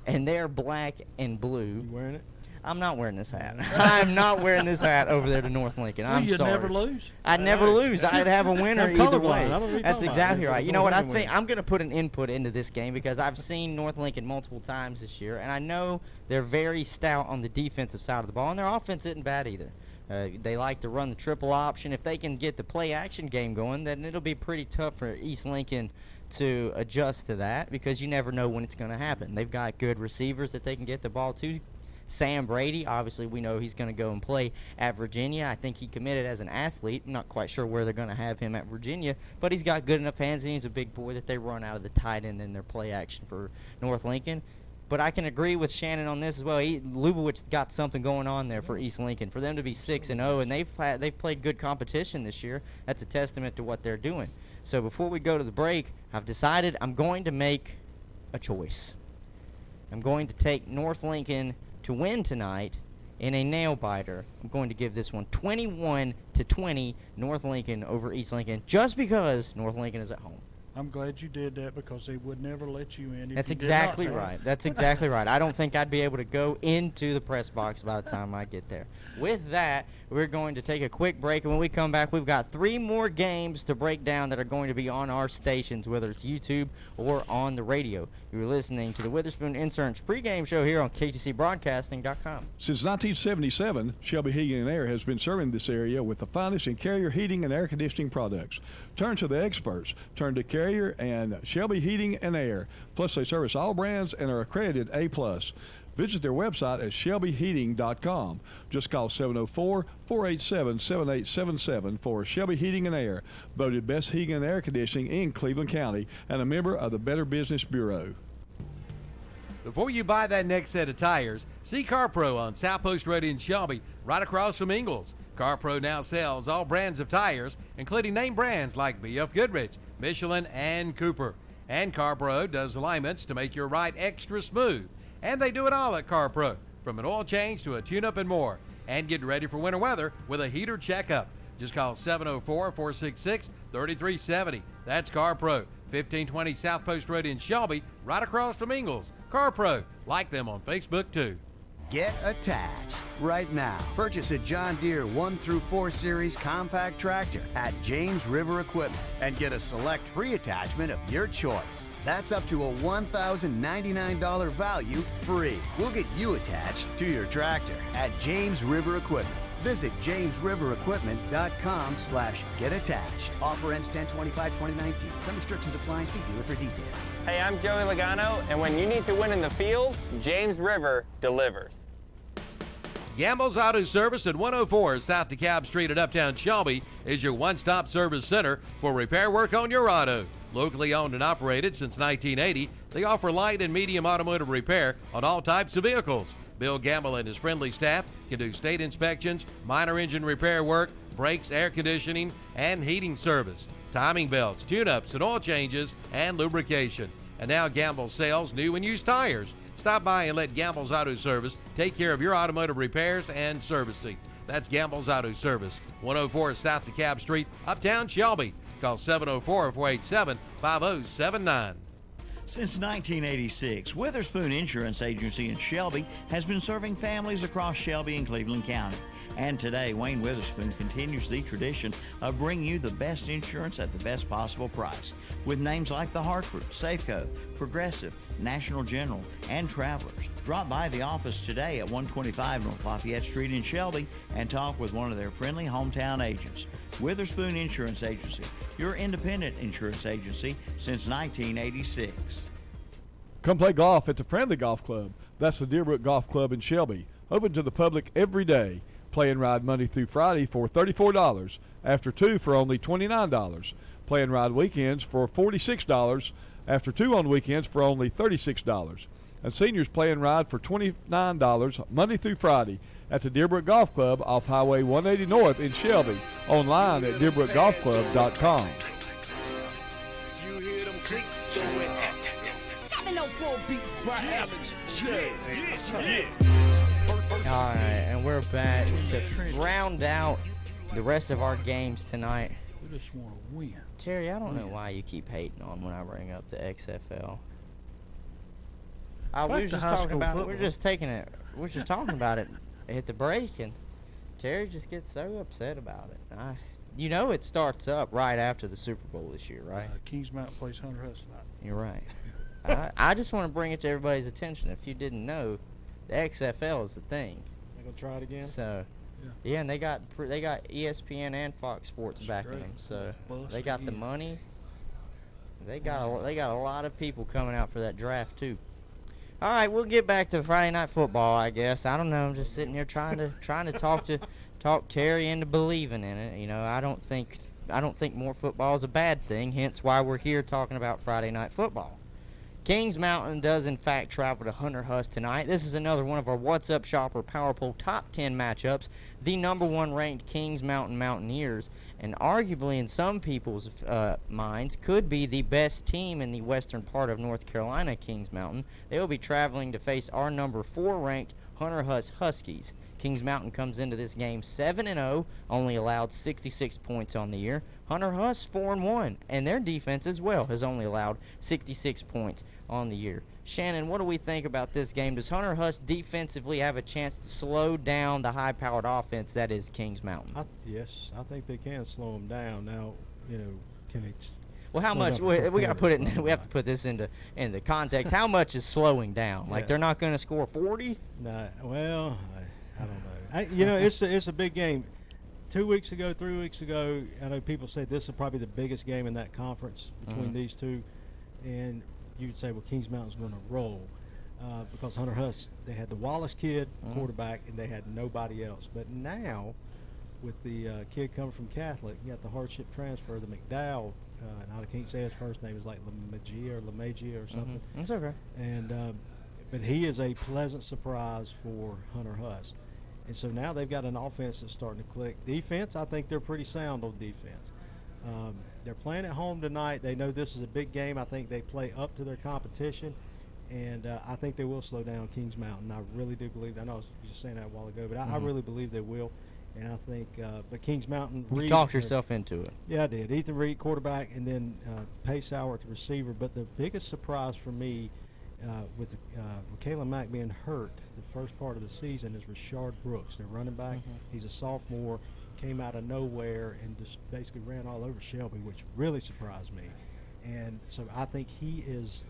And they're black and blue. You wearing it? I'm not wearing this hat. I'm not wearing this hat over there to North Lincoln. I'm sorry. You'd never lose? I'd never lose. I'd have a winner either way. That's exactly right. You know what? I'm going to put an input into this game because I've seen North Lincoln multiple times this year, and I know they're very stout on the defensive side of the ball, and their offense isn't bad either. They like to run the triple option. If they can get the play-action game going, then it'll be pretty tough for East Lincoln to adjust to that because you never know when it's going to happen. They've got good receivers that they can get the ball to. Sam Brady, obviously we know he's going to go and play at Virginia. I think he committed as an athlete. I'm not quite sure where they're going to have him at Virginia, but he's got good enough hands and he's a big boy that they run out of the tight end in their play action for North Lincoln. But I can agree with Shannon on this as well. Lubowitz got something going on there for East Lincoln. For them to be 6-0, and they've played good competition this year, that's a testament to what they're doing. So before we go to the break, I've decided I'm going to make a choice. I'm going to take North Lincoln to win tonight in a nail-biter. I'm going to give this one 21-20, North Lincoln over East Lincoln, just because North Lincoln is at home. I'm glad you did that because they would never let you in. If That's you did exactly not, right. That's exactly right. I don't think I'd be able to go into the press box by the time I get there. With that, we're going to take a quick break, and when we come back, we've got 3 more games to break down that are going to be on our stations, whether it's YouTube or on the radio. You're listening to the Witherspoon Insurance pregame show here on KTCBroadcasting.com. Since 1977, Shelby Heating and Air has been serving this area with the finest in carrier heating and air conditioning products. Turn to the experts. Turn to Carrier and Shelby Heating and Air. Plus, they service all brands and are accredited A+. Visit their website at shelbyheating.com. Just call 704-487-7877 for Shelby Heating and Air, voted best heating and air conditioning in Cleveland County and a member of the Better Business Bureau. Before you buy that next set of tires, see CarPro on South Post Road in Shelby, right across from Ingalls. CarPro now sells all brands of tires, including name brands like BF Goodrich, Michelin, and Cooper. And CarPro does alignments to make your ride extra smooth. And they do it all at CarPro, from an oil change to a tune-up and more. And get ready for winter weather with a heater checkup. Just call 704-466-3370. That's CarPro, 1520 South Post Road in Shelby, right across from Ingalls. CarPro, like them on Facebook too. Get attached right now. Purchase a John Deere 1 through 4 Series compact tractor at James River Equipment and get a select free attachment of your choice. That's up to a $1,099 value free. We'll get you attached to your tractor at James River Equipment. Visit jamesriverequipment.com/getattached. Offer ends 10/25/2019. Some restrictions apply. See dealer for details. Hey, I'm Joey Logano, and when you need to win in the field, James River delivers. Gamble's Auto Service at 104 South DeKalb Street in Uptown Shelby is your one-stop service center for repair work on your auto. Locally owned and operated since 1980, they offer light and medium automotive repair on all types of vehicles. Bill Gamble and his friendly staff can do state inspections, minor engine repair work, brakes, air conditioning, and heating service, timing belts, tune-ups, and oil changes, and lubrication. And now Gamble sells new and used tires. Stop by and let Gamble's Auto Service take care of your automotive repairs and servicing. That's Gamble's Auto Service, 104 South DeKalb Street, Uptown Shelby. Call 704-487-5079. Since 1986, Witherspoon Insurance Agency in Shelby has been serving families across Shelby and Cleveland County. And today, Wayne Witherspoon continues the tradition of bringing you the best insurance at the best possible price. With names like The Hartford, Safeco, Progressive, National General, and Travelers. Drop by the office today at 125 North Lafayette Street in Shelby and talk with one of their friendly hometown agents. Witherspoon Insurance Agency, your independent insurance agency since 1986. Come play golf at the Friendly Golf Club. That's the Deerbrook Golf Club in Shelby. Open to the public every day. Play and ride Monday through Friday for $34. After 2 for only $29. Play and ride weekends for $46. After 2 on weekends for only $36. And seniors play and ride for $29 Monday through Friday at the Deerbrook Golf Club off Highway 180 North in Shelby. Online at deerbrookgolfclub.com. You hear them clicks going up. 704 beats per Alex J. All right, and we're back to round out the rest of our games tonight. We just want to win. Terry, I don't know why you keep hating on when I bring up the XFL. We were just talking about it. We're just talking about it at the break, and Terry just gets so upset about it. You know it starts up right after the Super Bowl this year, right? Kings Mountain plays Hunter Hudson tonight. You're right. I just want to bring it to everybody's attention. If you didn't know, the XFL is the thing. They're gonna try it again. So, yeah, and they got ESPN and Fox Sports backing them. So they got the money. They got a lot of people coming out for that draft too. All right, we'll get back to Friday Night Football, I guess. I don't know. I'm just sitting here trying to talk Terry into believing in it. You know, I don't think more football is a bad thing. Hence why we're here talking about Friday Night Football. Kings Mountain does, in fact, travel to Hunter Huss tonight. This is another one of our What's Up Shopper Power Poll Top 10 matchups. The number 1 ranked Kings Mountain Mountaineers, and arguably in some people's minds, could be the best team in the western part of North Carolina, Kings Mountain. They will be traveling to face our number 4 ranked Hunter Huss Huskies. Kings Mountain comes into this game 7-0, only allowed 66 points on the year. Hunter Huss 4-1, and their defense as well has only allowed 66 points on the year. Shannon, what do we think about this game? Does Hunter Huss defensively have a chance to slow down the high-powered offense that is Kings Mountain? Yes, I think they can slow them down. Now, can it? Well, how much? We got to put it. We have to put this into context. How much is slowing down? Like they're not going to score 40? Nah, well, I don't know. It's a big game. 2 weeks ago, 3 weeks ago, I know people say this is probably the biggest game in that conference between these two, and you'd say, well, Kings Mountain's going to roll because Hunter Huss, they had the Wallace kid quarterback, and they had nobody else. But now, with the kid coming from Catholic, you got the hardship transfer, the McDowell. And I can't say his first name is like Lamagia or something. That's okay. And but he is a pleasant surprise for Hunter Huss. And so now they've got an offense that's starting to click. Defense, I think they're pretty sound on defense. They're playing at home tonight. They know this is a big game. I think they play up to their competition. And I think they will slow down Kings Mountain. I really do believe that. I know I was just saying that a while ago, but I really believe they will. And I think, but Kings Mountain. You talked yourself into it. Yeah, I did. Ethan Reed, quarterback, and then Paysauer at the receiver. But the biggest surprise for me with Kalen Mack being hurt the first part of the season is Rashard Brooks, their running back. He's a sophomore, came out of nowhere and just basically ran all over Shelby, which really surprised me. And so I think he's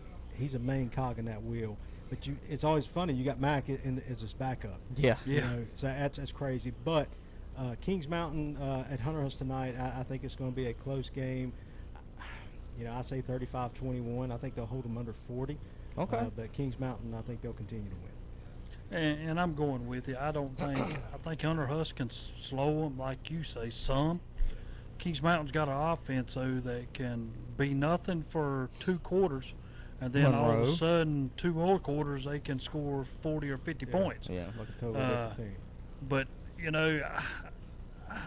a main cog in that wheel. But it's always funny. You got Mack as his backup. Yeah. So that's crazy. But Kings Mountain at Hunter Huss tonight, I think it's going to be a close game. I say 35-21. I think they'll hold them under 40. Okay. But Kings Mountain, I think they'll continue to win. And I'm going with you. I think Hunter Huss can slow them, like you say, some. Kings Mountain's got an offense, though, that can be nothing for 2 quarters. And then all of a sudden, 2 more quarters, they can score 40 or 50 points. Yeah, like a totally different team. But,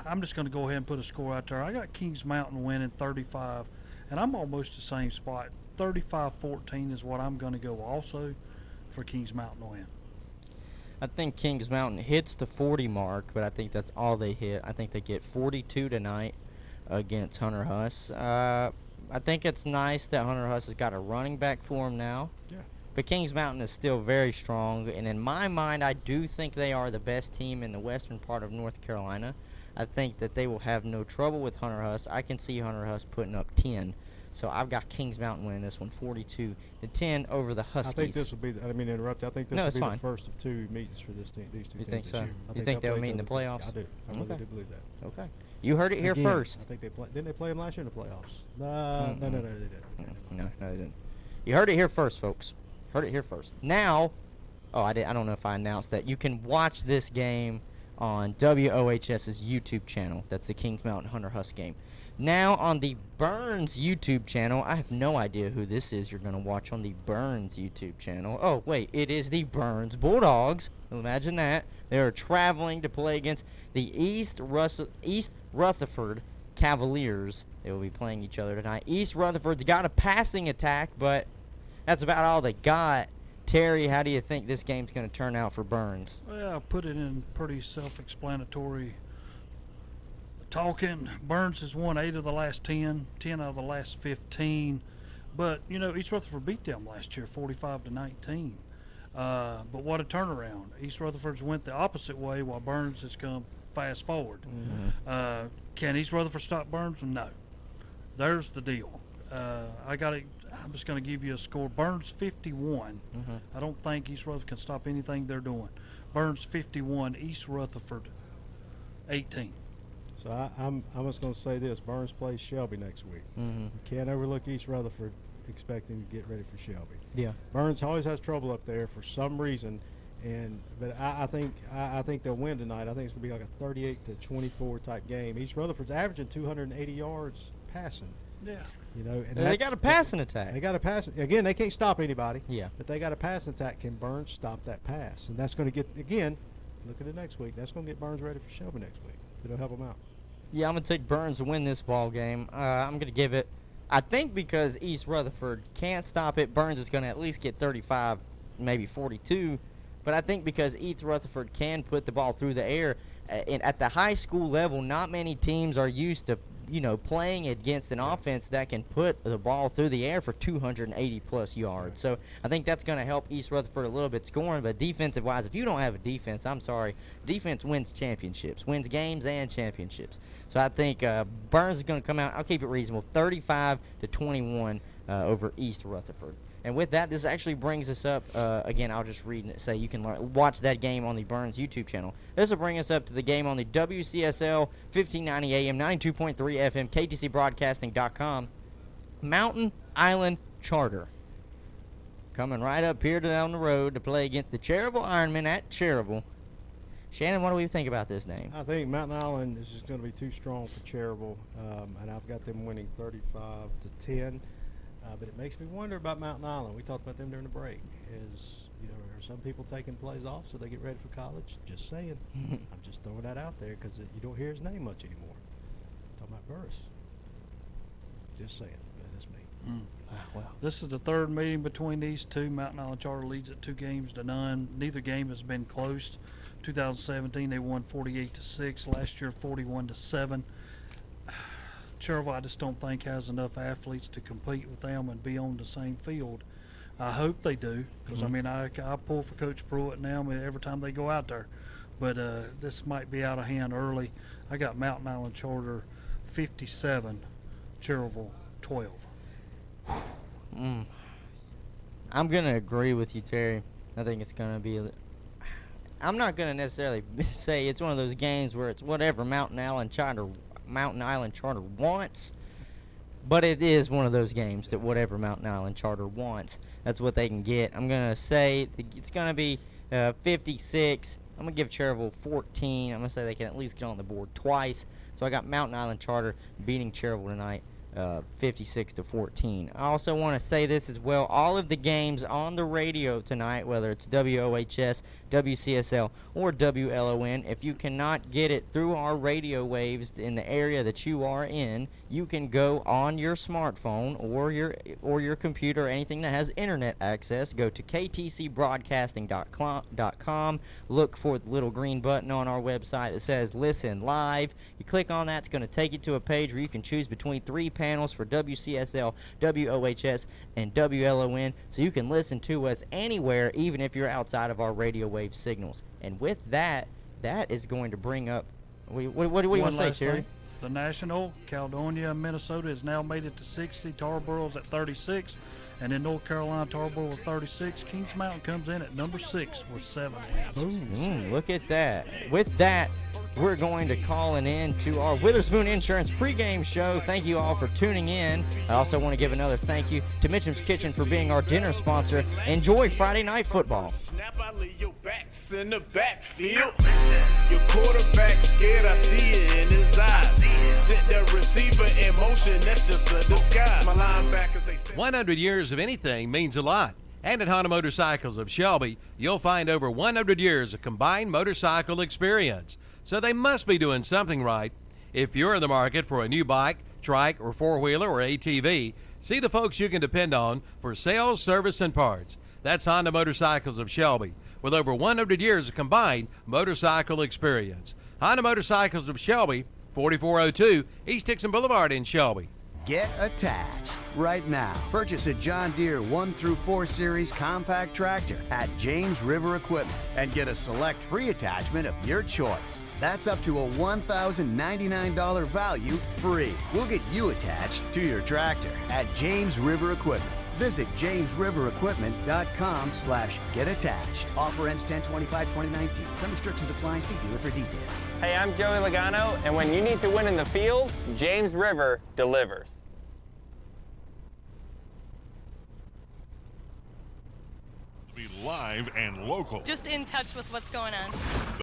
I'm just going to go ahead and put a score out there. I got Kings Mountain winning 35, and I'm almost the same spot. 35-14 is what I'm going to go also for Kings Mountain to win. I think Kings Mountain hits the 40 mark, but I think that's all they hit. I think they get 42 tonight against Hunter Huss. I think it's nice that Hunter Huss has got a running back for him now. Yeah. But Kings Mountain is still very strong, and in my mind, I do think they are the best team in the western part of North Carolina. I think that they will have no trouble with Hunter Huss. I can see Hunter Huss putting up 10. So I've got Kings Mountain winning this one 42-10 over the Huskies. I think this will be, I didn't mean to interrupt you. I think this will be the first of 2 meetings for these two teams think so? this year. You think they'll meet in the playoffs? I do. I really do believe that. Okay. You heard it here first. I think didn't they play them last year in the playoffs? No, they didn't. No, they didn't. You heard it here first, folks. Heard it here first. Now, I don't know if I announced that. You can watch this game on WOHS's YouTube channel. That's the Kings Mountain Hunter Huss game. Now on the Burns YouTube channel, I have no idea who this is you're going to watch on the Burns YouTube channel. Oh, wait, it is the Burns Bulldogs. Imagine that. They are traveling to play against the East Rutherford Cavaliers. They will be playing each other tonight. East Rutherford's got a passing attack, but that's about all they got. Terry, how do you think this game's going to turn out for Burns? Well, I'll put it in pretty self-explanatory talking. Burns has won 8 of the last 10 out of the last 15. But, East Rutherford beat them last year, 45-19. But what a turnaround. East Rutherford's went the opposite way while Burns has come fast forward. Mm-hmm. Can East Rutherford stop Burns? No. There's the deal. I'm just going to give you a score. Burns 51. Mm-hmm. I don't think East Rutherford can stop anything they're doing. Burns 51, East Rutherford 18. So I'm just going to say this. Burns plays Shelby next week. Mm-hmm. You can't overlook East Rutherford expecting to get ready for Shelby. Yeah. Burns always has trouble up there for some reason, but I think they'll win tonight. I think it's going to be like a 38-24 type game. East Rutherford's averaging 280 yards passing. Yeah. And they got a passing attack. They got a pass. Again, they can't stop anybody. Yeah. But they got a passing attack. Can Burns stop that pass? And that's going to get, again, look at it next week. That's going to get Burns ready for Shelby next week. It'll help them out. Yeah, I'm going to take Burns to win this ball game. I'm going to give it, I think because East Rutherford can't stop it, Burns is going to at least get 35, maybe 42. But I think because East Rutherford can put the ball through the air, at the high school level, not many teams are used to, playing against an offense that can put the ball through the air for 280-plus yards. So I think that's going to help East Rutherford a little bit scoring. But defensive-wise, if you don't have a defense, I'm sorry, defense wins championships, wins games and championships. So I think Burns is going to come out, I'll keep it reasonable, 35-21 over East Rutherford. And with that, this actually brings us up, again, I'll just read and say you can watch that game on the Burns YouTube channel. This will bring us up to the game on the WCSL 1590 AM, 92.3 FM, KTCBroadcasting.com, Mountain Island Charter. Coming right up here down the road to play against the Cherryville Ironmen at Cherryville. Shannon, what do we think about this name? I think Mountain Island is just going to be too strong for Cherryville, and I've got them winning 35-10. But it makes me wonder about Mountain Island. We talked about them during the break. Are some people taking plays off so they get ready for college? Just saying. I'm just throwing that out there because you don't hear his name much anymore. Talking about Burris. Just saying. That's me. Well, this is the third meeting between these two. Mountain Island Charter leads at 2-0. Neither game has been close. 2017, they won 48-6. Last year, 41-7. Cherryville, I just don't think has enough athletes to compete with them and be on the same field. I hope they do, because I pull for Coach Pruitt now every time they go out there. But this might be out of hand early. I got Mountain Island Charter 57, Cherryville 12. I'm going to agree with you, Terry. I think it's going to be I'm not going to necessarily say it's one of those games where it's whatever Mountain Island Charter wants, but it is one of those games that whatever Mountain Island Charter wants, that's what they can get. I'm going to say it's going to be 56. I'm going to give Cherryville 14. I'm going to say they can at least get on the board twice. So I got Mountain Island Charter beating Cherryville tonight, 56-14. I also want to say this as well. All of the games on the radio tonight, whether it's WOHS, WCSL, or WLON, if you cannot get it through our radio waves in the area that you are in, you can go on your smartphone or your computer, anything that has internet access. Go to ktcbroadcasting.com. Look for the little green button on our website that says Listen Live. You click on that, it's going to take you to a page where you can choose between 3 panels for WCSL, WOHS, and WLON, so you can listen to us anywhere, even if you're outside of our radio wave signals. And with that, that is going to bring up, what do you want to say, Cherry? The National, Caledonia, Minnesota has now made it to 60. Tarborough's at 36. And in North Carolina, Tarboro with 36. Kings Mountain comes in at number 6 with 7 wins. Look at that. With that, we're going to call an end to our Witherspoon Insurance pregame show. Thank you all for tuning in. I also want to give another thank you to Mitchum's Kitchen for being our dinner sponsor. Enjoy Friday Night Football. Snap, I leave your backs in the backfield. Your quarterback scared, I see it in his eyes. Set the receiver in motion, that's just a disguise. My linebackers, they 100 years of anything means a lot. And at Honda Motorcycles of Shelby, you'll find over 100 years of combined motorcycle experience. So they must be doing something right. If you're in the market for a new bike, trike, or four-wheeler or ATV, see the folks you can depend on for sales, service, and parts. That's Honda Motorcycles of Shelby, with over 100 years of combined motorcycle experience. Honda Motorcycles of Shelby, 4402 East Dixon Boulevard in Shelby. Get attached right now. Purchase a John Deere 1-4 Series compact tractor at James River Equipment and get a select free attachment of your choice. That's up to a $1,099 value free. We'll get you attached to your tractor at James River Equipment. Visit jamesriverequipment.com/getattached. Offer ends 10/25/2019. Some restrictions apply. See dealer for details. Hey, I'm Joey Logano, and when you need to win in the field, James River delivers. Be live and local. Just in touch with what's going on.